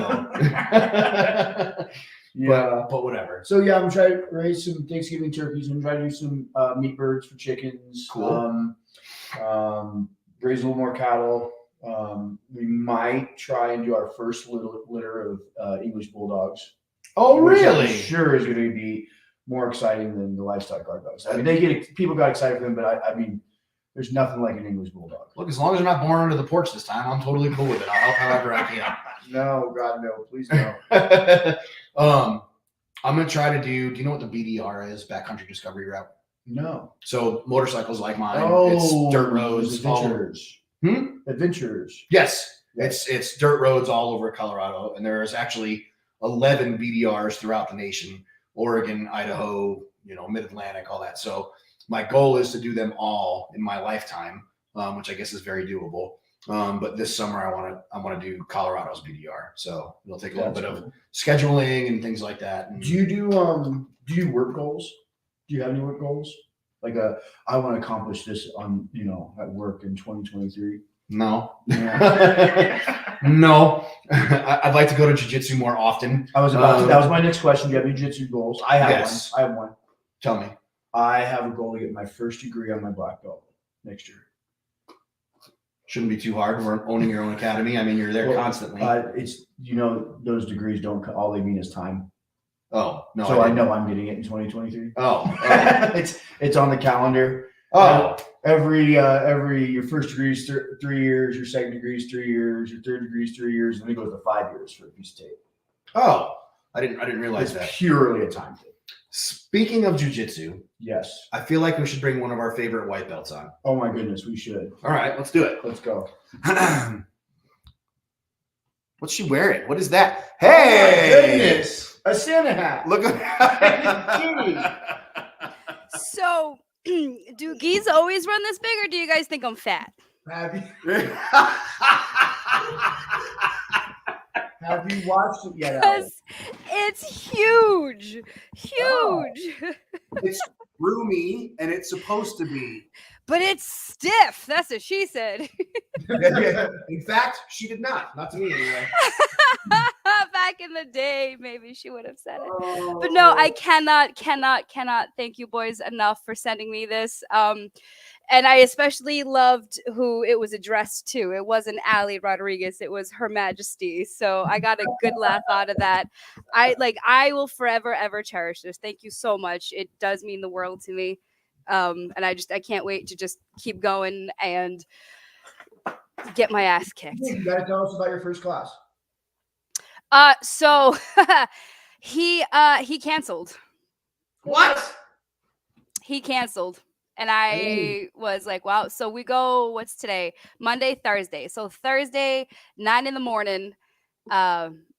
yeah, but whatever. So yeah, I'm trying to raise some Thanksgiving turkeys. I'm trying to do some meat birds for chickens. Cool. Raise a little more cattle. We might try and do our first litter of English bulldogs. Oh, really? Which I'm sure is going to be more exciting than the livestock guard dogs. I mean, people got excited for them, but I mean, there's nothing like an English bulldog. Look, as long as they're not born under the porch this time, I'm totally cool with it. I'll help however I can. No, God, no, please no. I'm going to try to do you know what the BDR is? Backcountry Discovery Route? No. So motorcycles like mine. Oh, it's dirt roads. Adventures. Adventures. Yes. It's dirt roads all over Colorado. And there's actually 11 BDRs throughout the nation. Oregon, Idaho, Mid-Atlantic, all that. So my goal is to do them all in my lifetime, which I guess is very doable. But this summer I want to do Colorado's BDR. So it'll take a little bit of scheduling and things like that. And do you do work goals? Do you have any work goals? Like I want to accomplish this on, at work in 2023. No. Yeah. No. I'd like to go to jiu-jitsu more often. That was my next question. Do you have any jiu-jitsu goals? I have one. I have one. Tell me. I have a goal to get my first degree on my black belt next year. Shouldn't be too hard. We're owning your own academy. I mean, you're there constantly. It's those degrees don't all they mean is time. Oh no! So I know I'm getting it in 2023. Oh. It's on the calendar. Oh, every your first degree is 3 years, your second degree is 3 years, your third degree is 3 years, and then it goes to 5 years for a piece of tape. Oh, I didn't realize that. Purely a time thing. Speaking of jiu-jitsu, yes, I feel like we should bring one of our favorite white belts on. Oh my goodness, we should. All right, let's do it. Let's go. What's she wearing? What is that? Hey! Oh my goodness, a Santa hat. Look at So, do geese always run this big, or do you guys think I'm fat? Have Have you watched it yet, Alex? Because it's huge. Oh. Huge. It's roomy and it's supposed to be. But it's stiff. That's what she said. In fact, she did not. Not to me anyway. Back in the day, maybe she would have said it. But no, I cannot thank you boys enough for sending me this. And I especially loved who it was addressed to. It wasn't Ali Rodriguez, it was Her Majesty. So I got a good laugh out of that. I will forever ever cherish this. Thank you so much. It does mean the world to me. And I can't wait to just keep going and get my ass kicked. You gotta tell us about your first class. So he canceled. What? He canceled. And I was like, wow. So we go, what's today? Monday, Thursday. So Thursday, 9 a.m,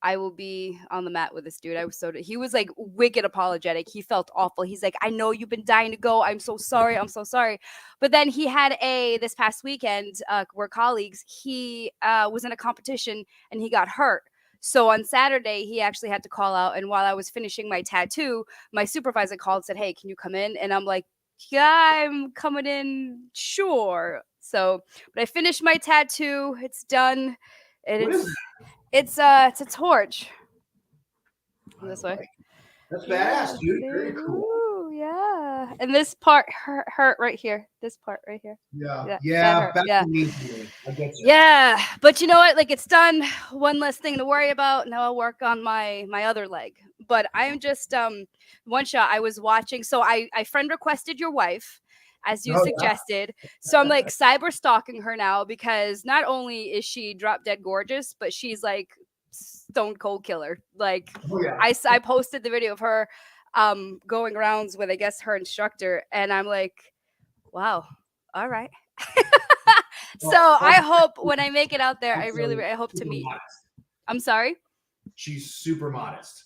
I will be on the mat with this dude. He was like wicked apologetic. He felt awful. He's like, I know you've been dying to go. I'm so sorry. I'm so sorry. But then he had this past weekend, we're colleagues. He was in a competition and he got hurt. So on Saturday, he actually had to call out. And while I was finishing my tattoo, my supervisor called and said, hey, can you come in? And I'm like, yeah, I'm coming in. Sure. So, but I finished my tattoo. It's done. It's a torch. This way. That's badass, dude. Very cool. Ooh, yeah. And this part hurt right here. This part right here. Yeah. That hurt. I get you. Yeah. But you know what? Like, it's done. One less thing to worry about. Now I'll work on my other leg. But I'm just one shot. I was watching. So I friend requested your wife, as you suggested. Yeah. So I'm like cyber stalking her now, because not only is she drop dead gorgeous, but she's like stone cold killer. Like, I posted the video of her going around with, I guess, her instructor, and I'm like, wow, all right. So I hope when I make it out there, I hope to meet. I'm sorry. She's super modest.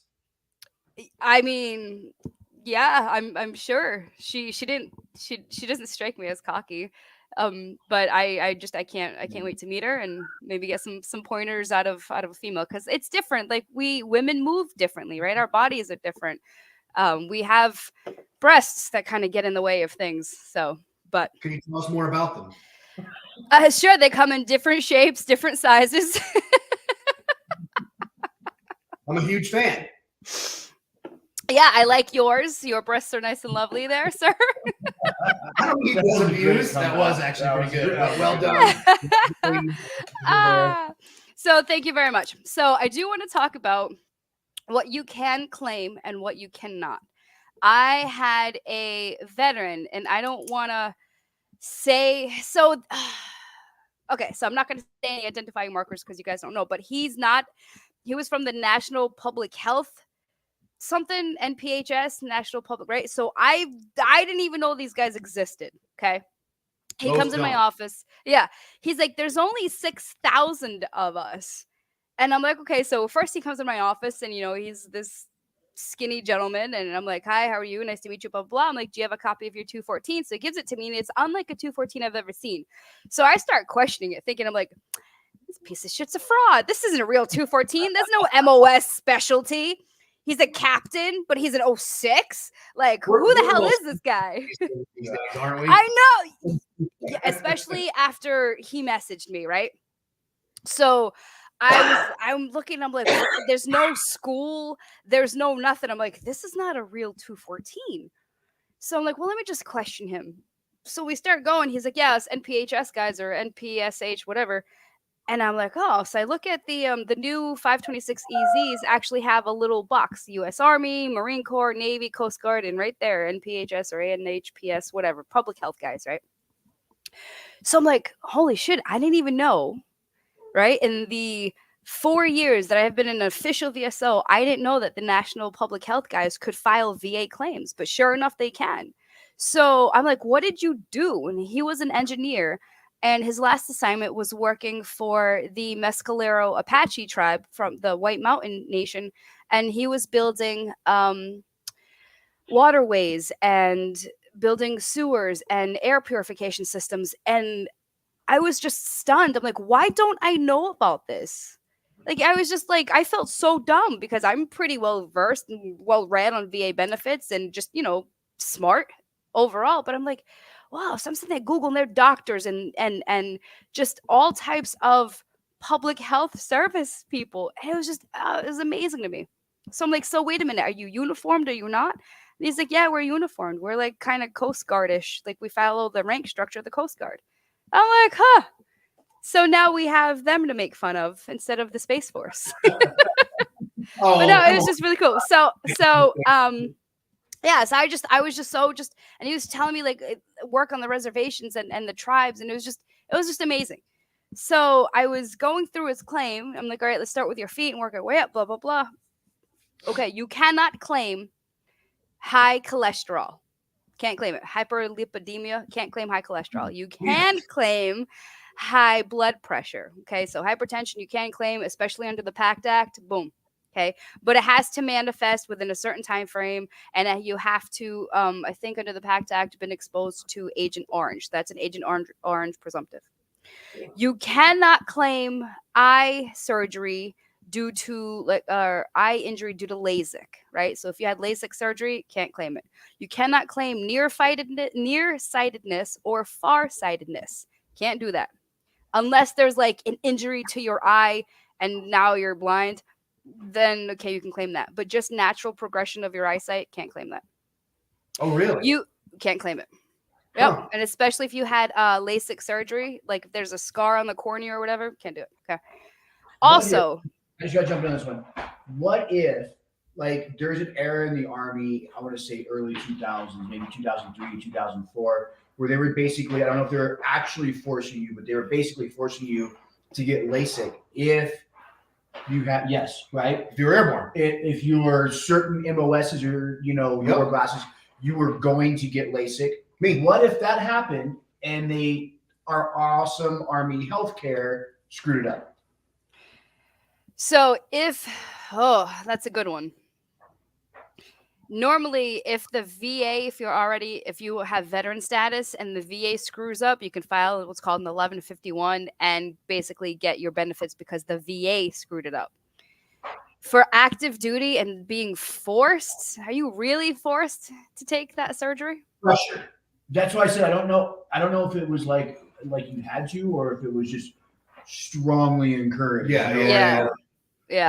I mean, yeah, I'm sure she doesn't strike me as cocky. But I can't wait to meet her and maybe get some pointers out of a female, because it's different. Like, women move differently, right? Our bodies are different. We have breasts that kind of get in the way of things. So, but can you tell us more about them? Sure, they come in different shapes, different sizes. I'm a huge fan. Yeah, I like yours. Your breasts are nice and lovely there, sir. I don't need those abuse. That was actually pretty good. Well done. So thank you very much. So I do want to talk about what you can claim and what you cannot. I had a veteran, and I don't want to say so. Okay, so I'm not going to say any identifying markers because you guys don't know, but he was from the National Public Health something, NPHS, National Public, right? So I didn't even know these guys existed. Okay. He comes in my office. Yeah. He's like, there's only 6,000 of us. And I'm like, okay. So first he comes in my office, and, he's this skinny gentleman. And I'm like, hi, how are you? Nice to meet you, blah, blah, blah. I'm like, do you have a copy of your 214? So he gives it to me, and it's unlike a 214 I've ever seen. So I start questioning it, thinking, I'm like, this piece of shit's a fraud. This isn't a real 214. There's no MOS specialty. He's a captain, but he's an 06. Like, who the hell is this guy? Aren't we? I know. Yeah, especially after he messaged me, right? So I'm looking, I'm like, there's no school, there's no nothing. I'm like, this is not a real 214. So I'm like, well, let me just question him. So we start going. He's like, yeah, it's NPHS guys, or NPSH, whatever. And I'm like, oh, so I look at the new 526 EZs actually have a little box, U.S. Army, Marine Corps, Navy, Coast Guard, and right there, NPHS or ANHPS, whatever, public health guys, right? So I'm like, holy shit, I didn't even know, right? In the 4 years that I've been an official VSO, I didn't know that the National Public Health guys could file VA claims, but sure enough, they can. So I'm like, what did you do? And he was an engineer. And his last assignment was working for the Mescalero Apache tribe from the White Mountain Nation. And he was building waterways and building sewers and air purification systems. And I was just stunned. I'm like, why don't I know about this? Like I was just like I felt so dumb because I'm pretty well versed and well read on VA benefits and just smart overall. But I'm like, wow, something that Google and their doctors and just all types of public health service people. And it was just it was amazing to me. So I'm like, so wait a minute, are you uniformed? Are you not? And he's like, yeah, we're uniformed. We're like kind of Coast Guard-ish. Like we follow the rank structure of the Coast Guard. I'm like, huh. So now we have them to make fun of instead of the Space Force. But no, it was just really cool. So yeah, so I was just and he was telling me like work on the reservations and the tribes, and it was just amazing. So I was going through his claim. I'm like, all right, let's start with your feet and work our way up, blah, blah, blah. Okay, you cannot claim high cholesterol. Can't claim it. Hyperlipidemia, can't claim high cholesterol. You can claim high blood pressure. Okay, so hypertension you can claim, especially under the PACT Act. Boom. Okay, but it has to manifest within a certain time frame, and you have to, I think, under the PACT Act, been exposed to Agent Orange. That's an Agent Orange presumptive. You cannot claim eye surgery due to eye injury due to LASIK, right? So if you had LASIK surgery, can't claim it. You cannot claim nearsightedness or farsightedness. Can't do that. Unless there's like an injury to your eye and now you're blind, then okay, you can claim that. But just natural progression of your eyesight, can't claim that. Oh, really? You can't claim it. Yep. Huh. And especially if you had LASIK surgery, like if there's a scar on the cornea or whatever, can't do it. Okay. Also, I just gotta jump in on this one. What if, like, there's an era in the Army, I want to say early 2000s, maybe 2003, 2004, where they were basically, I don't know if they were actually forcing you, but they were basically forcing you to get LASIK if you had, yes, right? If you were airborne. If you were certain MOSs or, your glasses, you were going to get LASIK. What if that happened and our awesome Army healthcare screwed it up? So that's a good one. Normally, if the VA, if you have veteran status and the VA screws up, you can file what's called an 1151 and basically get your benefits because the VA screwed it up. For active duty and being forced, are you really forced to take that surgery? Pressure. That's why I said I don't know. I don't know if it was like you had to, or if it was just strongly encouraged. Yeah.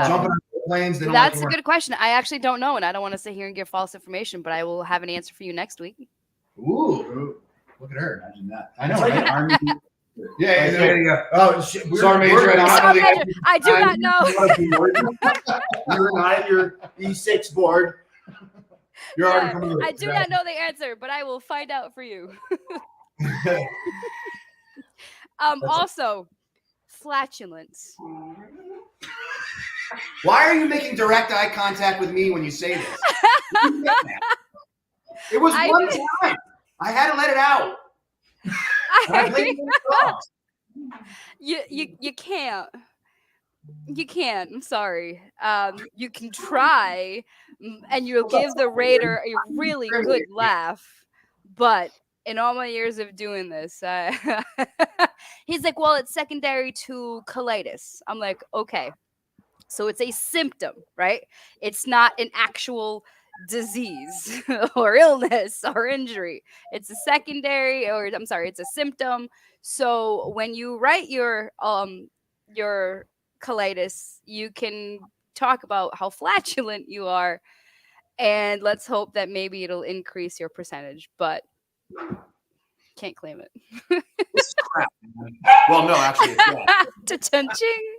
Jumping on planes. That's a good question. I actually don't know, and I don't want to sit here and give false information, but I will have an answer for you next week. Ooh, look at her. Imagine that. I know, It's like right? an Army. Yeah, there you go. Oh shit! Sorry, Major. I do not know. You're not at your E6 board. You're already coming. I do not know the answer, but I will find out for you. Also, flatulence. Why are you making direct eye contact with me when you say this? It was one time. I had to let it out. You can't. You can't. I'm sorry. You can try, and you'll give the raider a really good laugh. But in all my years of doing this, he's like, well, it's secondary to colitis. I'm like, okay. So it's a symptom, right? It's not an actual disease or illness or injury. It's a secondary, or I'm sorry, it's a symptom. So when you write your colitis, you can talk about how flatulent you are, and let's hope that maybe it'll increase your percentage, but can't claim it. This is crap. Well, no, actually, it's Cha-ching.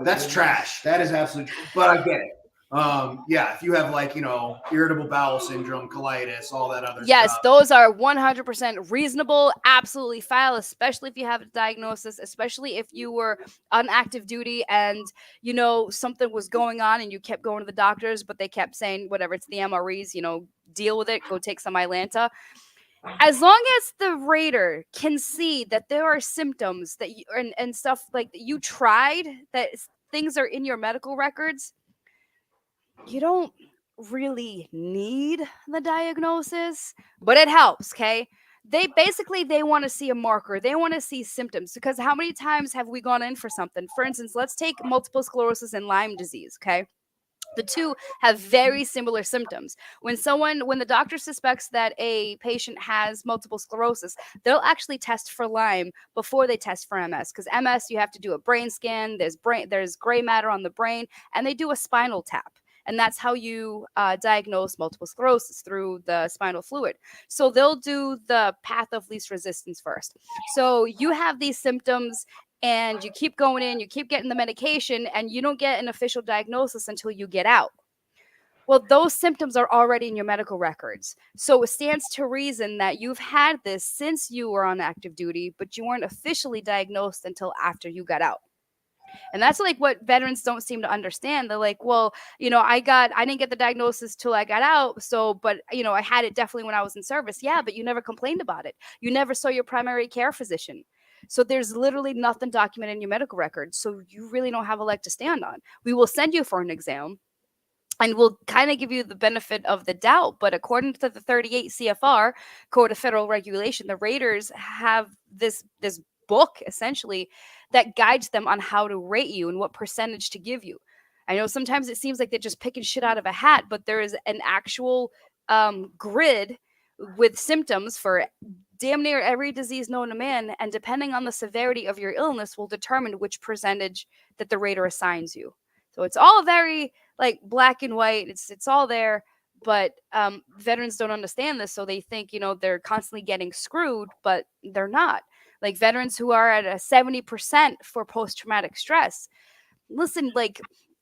That's trash. That is absolutely true. But I get it. If you have irritable bowel syndrome, colitis, all that other yes, stuff. those are 100% reasonable. Absolutely file, especially if you have a diagnosis, especially if you were on active duty and something was going on and you kept going to the doctors, but they kept saying whatever, it's the MREs, deal with it, go take some Ilanta. As long as the raider can see that there are symptoms that you, and stuff like that you tried, that things are in your medical records, you don't really need the diagnosis, but it helps, okay? they want to see a marker. They want to see symptoms, because how many times have we gone in for something? For instance, let's take multiple sclerosis and Lyme disease, okay? The two have very similar symptoms. When the doctor suspects that a patient has multiple sclerosis, they'll actually test for Lyme before they test for MS, because MS, you have to do a brain scan. There's gray matter on the brain, and they do a spinal tap. And that's how you diagnose multiple sclerosis, through the spinal fluid. So they'll do the path of least resistance first. So you have these symptoms, and you keep going in, you keep getting the medication, and you don't get an official diagnosis until you get out. Well, those symptoms are already in your medical records. So it stands to reason that you've had this since you were on active duty, but you weren't officially diagnosed until after you got out. And that's like what veterans don't seem to understand. They're like, well, I didn't get the diagnosis till I got out. So, but I had it definitely when I was in service. Yeah, but you never complained about it. You never saw your primary care physician. So there's literally nothing documented in your medical records. So you really don't have a leg to stand on. We will send you for an exam, and we'll kind of give you the benefit of the doubt. But according to the 38 CFR, Code of Federal Regulation, the raters have this book essentially that guides them on how to rate you and what percentage to give you. I know sometimes it seems like they're just picking shit out of a hat, but there is an actual grid with symptoms for damn near every disease known to man, and depending on the severity of your illness will determine which percentage that the rater assigns you. So it's all very like black and white. It's all there, but veterans don't understand this, so they think they're constantly getting screwed, but they're not. Like veterans who are at a 70% for post-traumatic stress. Listen, like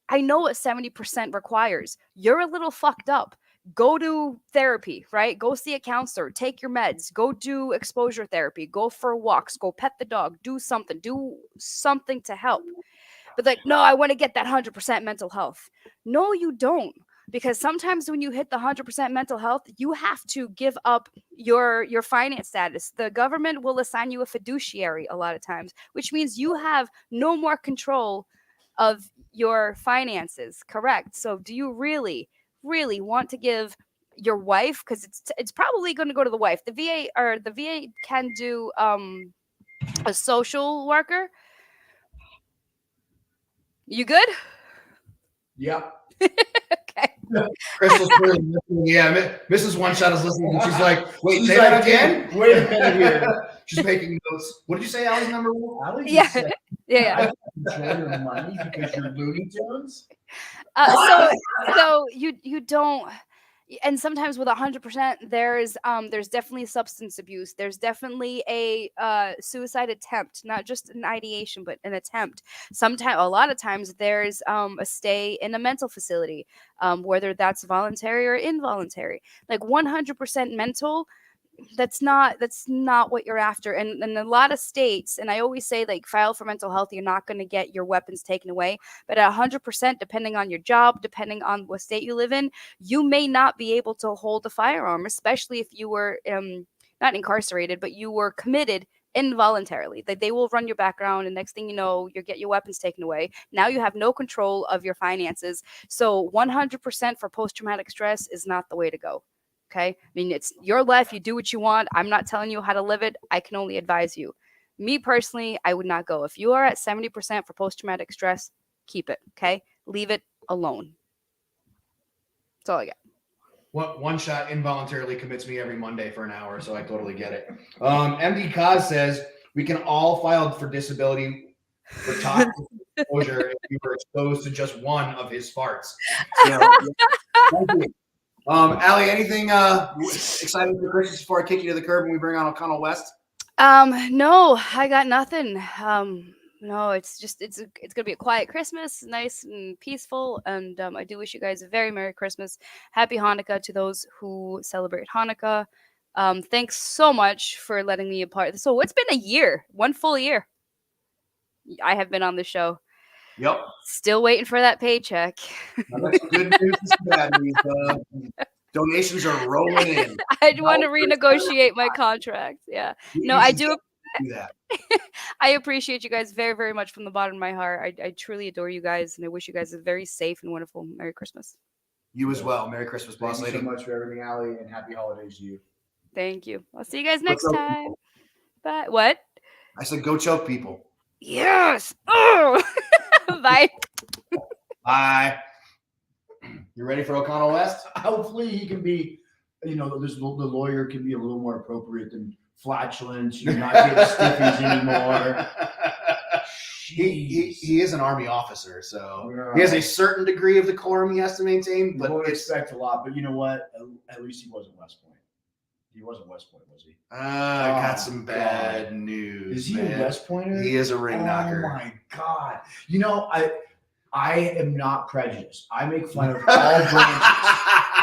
I know what 70% requires. You're a little fucked up. Go do therapy, right? Go see a counselor, take your meds, go do exposure therapy, go for walks, go pet the dog, do something to help. But like, no, I want to get that 100% mental health. No, you don't. Because sometimes when you hit the 100% mental health, you have to give up your finance status. The government will assign you a fiduciary a lot of times, which means you have no more control of your finances. Correct. So do you really want to give your wife, because it's probably going to go to the wife. The VA can do a social worker. You good? Yep. Okay. Crystal's really listening. Yeah, Mrs. One Shot is listening, and she's like, "Wait, say that again." Wait a minute here. She's making notes. What did you say, Allie's number one? Allie Yeah. just said, Yeah. I control your money because you're Looney Tunes. So you don't. And sometimes with 100%, there's definitely substance abuse. There's definitely a suicide attempt, not just an ideation, but an attempt. A lot of times, there's a stay in a mental facility, whether that's voluntary or involuntary. Like 100% mental, that's not what you're after. And in a lot of states, and I always say, like, file for mental health, you're not going to get your weapons taken away, but at 100%, depending on your job, depending on what state you live in, you may not be able to hold a firearm, especially if you were not incarcerated, but you were committed involuntarily. Like, they will run your background, and next thing you know, you get your weapons taken away. Now you have no control of your finances. So 100% for post-traumatic stress is not the way to go. Okay. I mean, it's your life. You do what you want. I'm not telling you how to live it. I can only advise you. Me personally, I would not go. If you are at 70% for post-traumatic stress, keep it. Okay. Leave it alone. That's all I got. One Shot involuntarily commits me every Monday for an hour, so I totally get it. MD Kaz says we can all file for disability for toxic exposure if you were exposed to just one of his farts. So, thank you. Allie, anything exciting for Christmas before I kick you to the curb and we bring on O'Connell West? No, I got nothing. No, it's gonna be a quiet Christmas, nice and peaceful, and I do wish you guys a very Merry Christmas, Happy Hanukkah to those who celebrate Hanukkah. Thanks so much for letting me a part. So it's been a year, one full year. I have been on the show. Yep. Still waiting for that paycheck. That's good news and bad news. Donations are rolling in. I'd want to renegotiate my contract. Yeah. No, I do that. I appreciate you guys very, very much from the bottom of my heart. I truly adore you guys, and I wish you guys a very safe and wonderful Merry Christmas. You as well. Merry Christmas, boss lady. Thank you so much for everything, Allie, and happy holidays to you. Thank you. I'll see you guys next up? time. Bye. What? I said, go choke people. Yes. Oh. Bye. Bye. You ready for O'Connell West? Hopefully he can be, the lawyer can be a little more appropriate than flatulence. You're not getting stiffies anymore. He is an Army officer, so Yeah. he has a certain degree of decorum he has to maintain. But But don't expect a lot. But you know what? At least he wasn't West Point. He wasn't West Point, was he? I got Oh, some God. bad news. Is he man. a West Pointer? He is a ring knocker. Oh my God! I am not prejudiced. I make fun of all branches.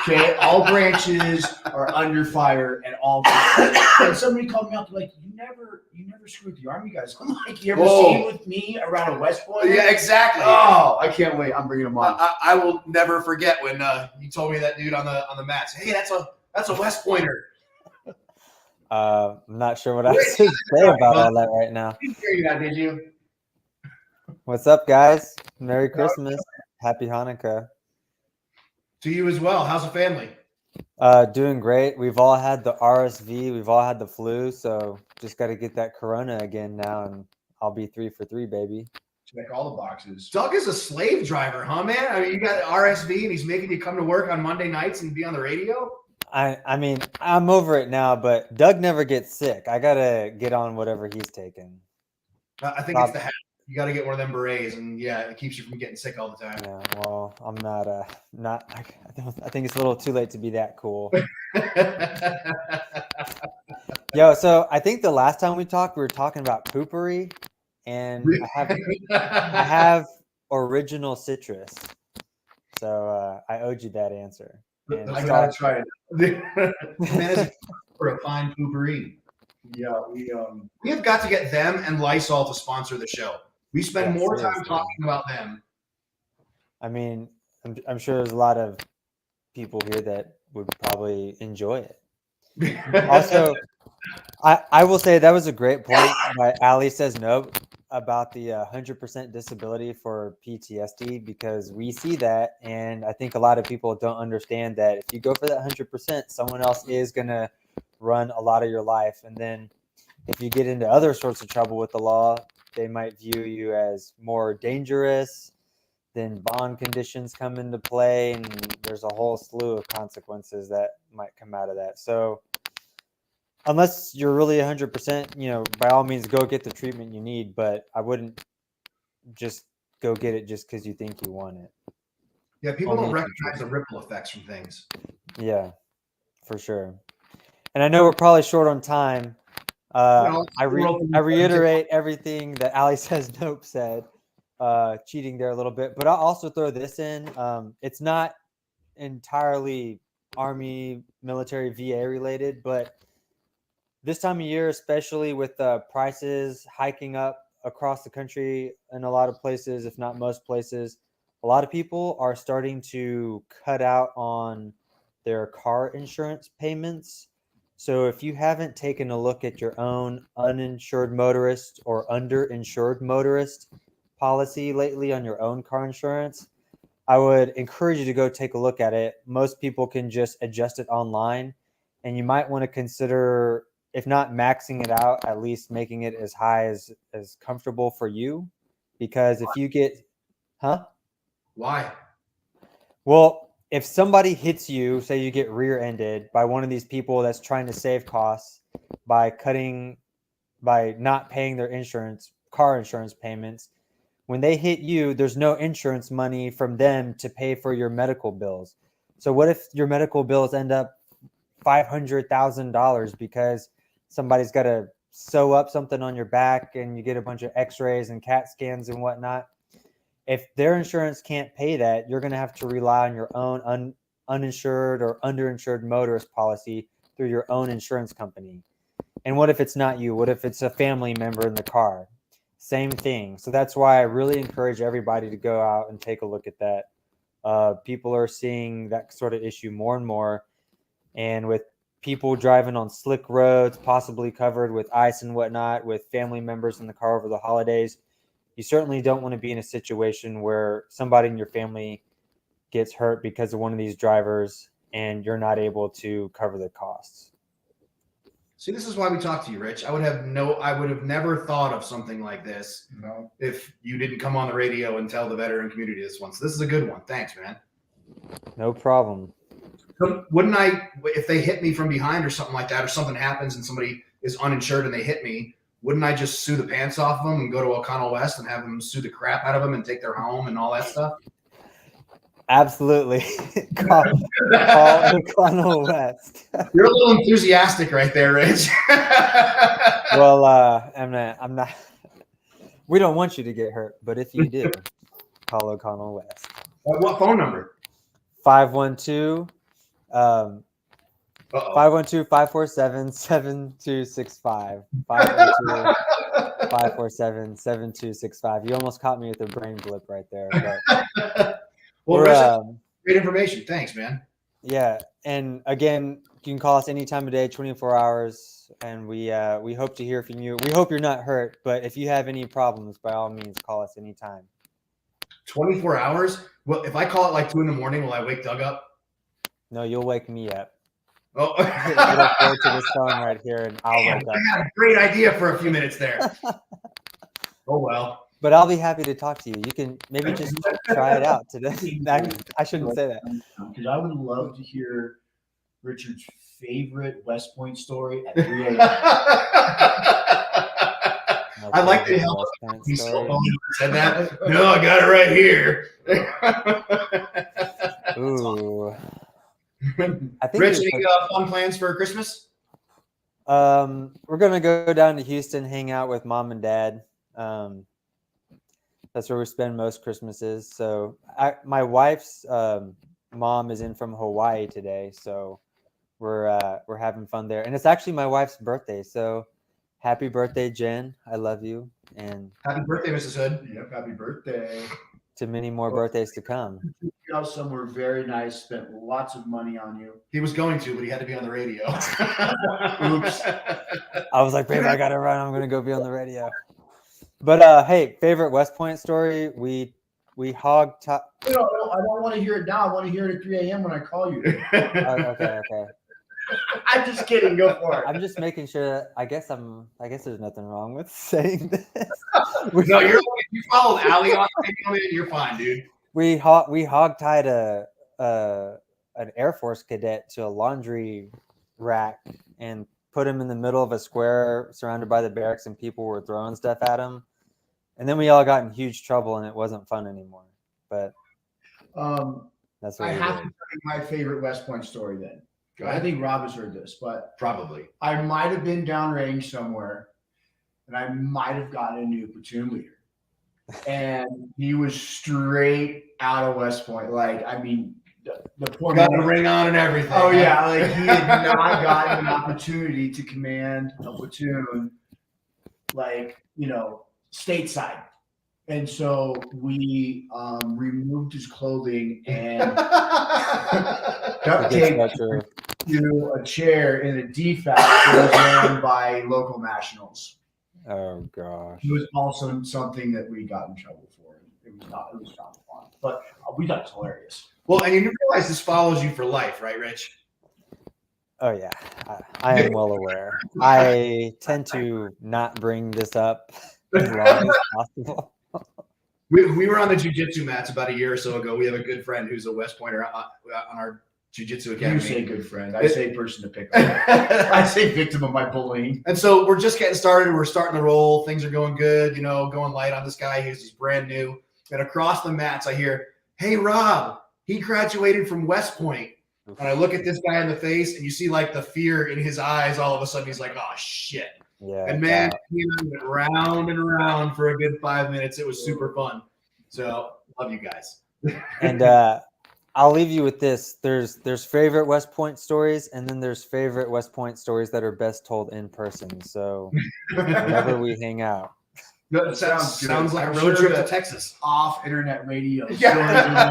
Okay, all branches are under fire at all times. And somebody called me up like, you never screw with the Army guys. I'm like, you ever seen with me around a West Point? Yeah, exactly. Oh, I can't wait. I'm bringing him on. I will never forget when you told me that dude on the mats. Hey, that's a West Pointer. I'm not sure what I should say about all that right now. You didn't hear that, did you? What's up, guys? Merry Christmas. Happy Hanukkah. To you as well. How's the family? Doing great. We've all had the RSV. We've all had the flu. So just got to get that Corona again now, and I'll be 3 for 3, baby. Check all the boxes. Doug is a slave driver, huh, man? I mean, you got RSV, and he's making you come to work on Monday nights and be on the radio. I mean, I'm over it now, but Doug never gets sick. I got to get on whatever he's taking. I think it's the hat. You got to get one of them berets, and yeah, it keeps you from getting sick all the time. Yeah, well, I'm not. I think it's a little too late to be that cool. Yo, so I think the last time we talked, we were talking about poopery, and I have original citrus, so I owed you that answer. And I gotta try it. Man, is for a fine poopery. Yeah, we have got to get them and Lysol to sponsor the show. We spend more time talking about them. I mean, I'm sure there's a lot of people here that would probably enjoy it. Also, I will say that was a great point by Ali Says No about the 100% disability for PTSD, because we see that, and I think a lot of people don't understand that if you go for that 100%, someone else is going to run a lot of your life. And then if you get into other sorts of trouble with the law, they might view you as more dangerous. Then bond conditions come into play, and there's a whole slew of consequences that might come out of that. So unless you're really 100%, by all means, go get the treatment you need, but I wouldn't just go get it just because you think you want it. Yeah, people don't recognize the ripple effects from things. Yeah, for sure. And I know we're probably short on time. I reiterate everything that Ali Says Nope said, cheating there a little bit, but I'll also throw this in. It's not entirely Army, military, VA related, but this time of year, especially with prices hiking up across the country in a lot of places, if not most places, a lot of people are starting to cut out on their car insurance payments. So if you haven't taken a look at your own uninsured motorist or underinsured motorist policy lately on your own car insurance, I would encourage you to go take a look at it. Most people can just adjust it online, and you might want to consider, if not maxing it out, at least making it as high as comfortable for you. Because if you get, Why? Well, if somebody hits you, say you get rear-ended by one of these people that's trying to save costs by not paying their car insurance payments, when they hit you, there's no insurance money from them to pay for your medical bills. So what if your medical bills end up $500,000 because somebody's got to sew up something on your back and you get a bunch of x-rays and CAT scans and whatnot? If their insurance can't pay that, you're going to have to rely on your own uninsured or underinsured motorist policy through your own insurance company. And what if it's not you? What if it's a family member in the car? Same thing. So that's why I really encourage everybody to go out and take a look at that. People are seeing that sort of issue more and more. And with people driving on slick roads, possibly covered with ice and whatnot, with family members in the car over the holidays, you certainly don't want to be in a situation where somebody in your family gets hurt because of one of these drivers and you're not able to cover the costs. See, this is why we talk to you, Rich. I would have never thought of something like this if you didn't come on the radio and tell the veteran community this one. So this is a good one. Thanks, man. No problem. So wouldn't I, if they hit me from behind or something like that, or something happens and somebody is uninsured and they hit me, wouldn't I just sue the pants off them and go to O'Connell West and have them sue the crap out of them and take their home and all that stuff? Absolutely. call O'Connell West. You're a little enthusiastic right there, Rich. Well, I'm not. We don't want you to get hurt, but if you do, call O'Connell West. What phone number? 512 512-547-7265. 512-547-7265. You almost caught me with a brain blip right there. But well, great information. Thanks, man. Yeah, and again, you can call us anytime of day, 24 hours, and we hope to hear from you. We hope you're not hurt, but if you have any problems, by all means, call us anytime. 24 hours? Well, if I call it like 2 a.m, will I wake Doug up? No, you'll wake me up. Oh, I look forward to this phone right here, and I'll wake up. I had a great idea for a few minutes there. Oh well. But I'll be happy to talk to you. You can maybe just try it out today. I shouldn't say that. Because I would love to hear Richard's favorite West Point story at 3 a.m. I like that he said that. No, I got it right here. Ooh. I think Rich, any fun plans for Christmas? We're gonna go down to Houston, hang out with mom and dad. That's where we spend most Christmases. So my wife's mom is in from Hawaii today, so we're having fun there. And it's actually my wife's birthday, so happy birthday, Jen. I love you. And happy birthday, Mrs. Hood. Yep, happy birthday. To many more birthdays to come. You know, somewhere very nice, spent lots of money on you. He was going to, but he had to be on the radio. Oops. I was like, babe, I gotta run. I'm gonna go be on the radio. But hey, favorite West Point story? We hog top. I don't want to hear it now. I want to hear it at 3 a.m. when I call you. Okay. I'm just kidding. Go for it. I'm just making sure. I guess there's nothing wrong with saying this. No, you followed Allie on the you're fine, dude. We hog tied an Air Force cadet to a laundry rack and put him in the middle of a square surrounded by the barracks, and people were throwing stuff at him. And then we all got in huge trouble, and it wasn't fun anymore. But that's what I have to tell you my favorite West Point story then. I think Rob has heard this, but probably I might have been downrange somewhere, and I might have gotten a new platoon leader, and he was straight out of West Point. Like, I mean, the poor got man, a ring on and everything. Oh yeah, like he had not gotten an opportunity to command a platoon, like, stateside. And so we removed his clothing and duct taped to a chair in a DFAC that was ran by local nationals. Oh gosh! It was also something that we got in trouble for. It was not fun, but we thought it was hilarious. Well, and you realize this follows you for life, right, Rich? Oh yeah, I am well aware. I tend to not bring this up as long as possible. We were on the jiu-jitsu mats about a year or so ago. We have a good friend who's a West Pointer on our jiu-jitsu academy. You say good friend. I say person to pick up. I say victim of my bullying. And so we're just getting started. We're starting to roll. Things are going good, going light on this guy. He's brand new. And across the mats, I hear, "Hey, Rob, he graduated from West Point." And I look at this guy in the face, and you see like the fear in his eyes. All of a sudden, he's like, "Oh, shit." Yeah, and man, he went round and round for a good 5 minutes. It was super fun. So love you guys. And I'll leave you with this. There's favorite West Point stories, and then there's favorite West Point stories that are best told in person. So whenever we hang out. That sounds like a road trip to Texas. Off internet radio. Yeah.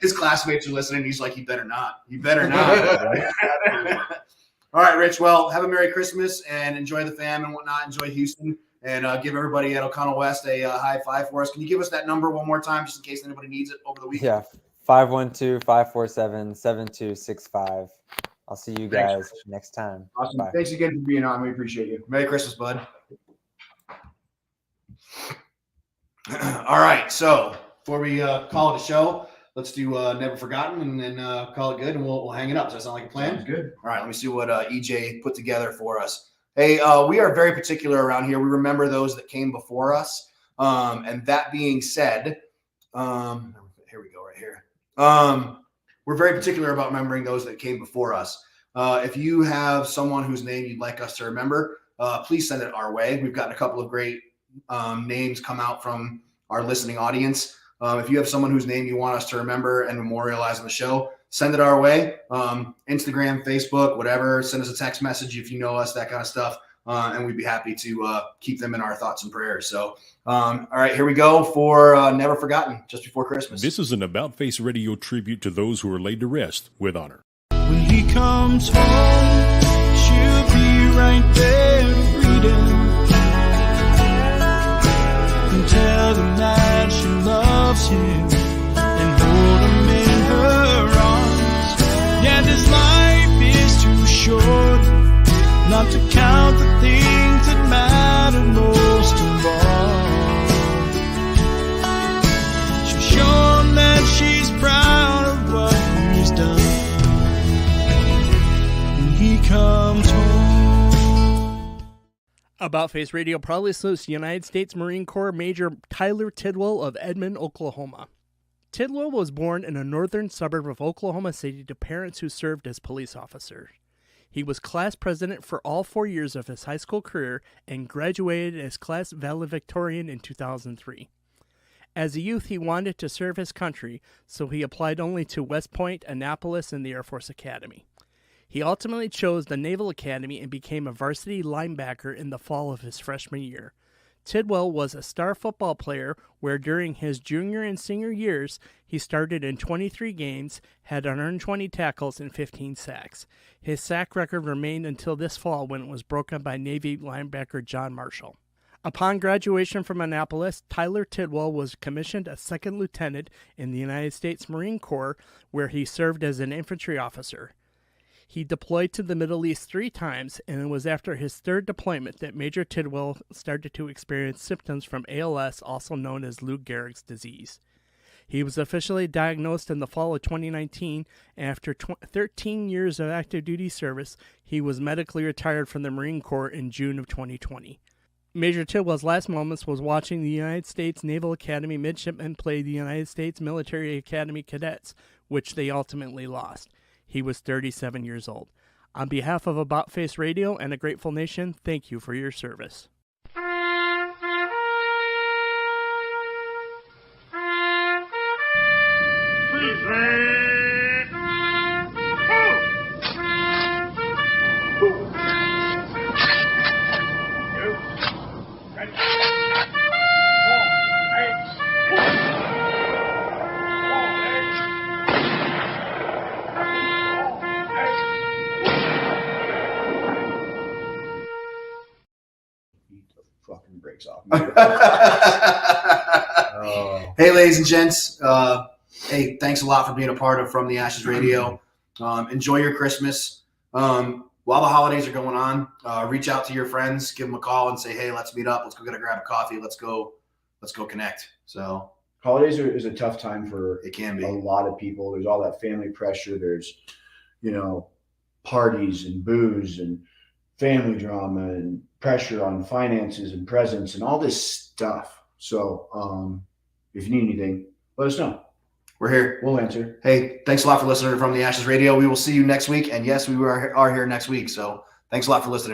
His classmates are listening. He's like, "You better not. You better not." All right, Rich. Well, have a Merry Christmas and enjoy the fam and whatnot. Enjoy Houston, and give everybody at O'Connell West a high five for us. Can you give us that number one more time, just in case anybody needs it over the weekend? Yeah, 512-547-7265. I'll see you Thanks. guys next time. Awesome. Bye. Thanks again for being on. We appreciate you. Merry Christmas, bud. All right, so before we call it a show, let's do Never Forgotten and then call it good, and we'll hang it up. Does that sound like a plan? Sounds good. All right, let me see what EJ put together for us. Hey, we are very particular around here. We remember those that came before us. And that being said, here we go right here. We're very particular about remembering those that came before us. If you have someone whose name you'd like us to remember, please send it our way. We've gotten a couple of great names come out from our listening audience. If you have someone whose name you want us to remember and memorialize on the show, send it our way. Instagram, Facebook, whatever. Send us a text message if you know us, that kind of stuff. And we'd be happy to keep them in our thoughts and prayers. So, all right, here we go for Never Forgotten, just before Christmas. This is an About Face Radio tribute to those who are laid to rest with honor. When he comes home, she'll be right there to greet him and tell him that she loves him and hold him in her arms. Yeah, this life is too short not to count the things that matter most of all. She'll show him that she's proud of what he's done when he comes home. About Face Radio proudly salutes United States Marine Corps Major Tyler Tidwell of Edmond, Oklahoma. Tidwell was born in a northern suburb of Oklahoma City to parents who served as police officers. He was class president for all 4 years of his high school career and graduated as class valedictorian in 2003. As a youth, he wanted to serve his country, so he applied only to West Point, Annapolis, and the Air Force Academy. He ultimately chose the Naval Academy and became a varsity linebacker in the fall of his freshman year. Tidwell was a star football player where during his junior and senior years, he started in 23 games, had 120 tackles, and 15 sacks. His sack record remained until this fall when it was broken by Navy linebacker John Marshall. Upon graduation from Annapolis, Tyler Tidwell was commissioned a second lieutenant in the United States Marine Corps, where he served as an infantry officer. He deployed to the Middle East 3 times, and it was after his third deployment that Major Tidwell started to experience symptoms from ALS, also known as Lou Gehrig's disease. He was officially diagnosed in the fall of 2019, and after 13 years of active duty service, he was medically retired from the Marine Corps in June of 2020. Major Tidwell's last moments was watching the United States Naval Academy midshipmen play the United States Military Academy cadets, which they ultimately lost. He was 37 years old. On behalf of About Face Radio and a grateful nation, thank you for your service. Fucking breaks off. Hey, ladies and gents. Hey, thanks a lot for being a part of From the Ashes Radio. Enjoy your Christmas. While the holidays are going on, reach out to your friends, give them a call and say, hey, let's meet up. Let's go grab a coffee. Let's go connect. So holidays is a tough time for it can be a lot of people. There's all that family pressure. There's, parties and booze and family drama and pressure on finances and presents and all this stuff. So if you need anything, let us know. We're here. We'll answer. Hey, thanks a lot for listening to From the Ashes Radio. We will see you next week. And yes, we are here next week. So thanks a lot for listening.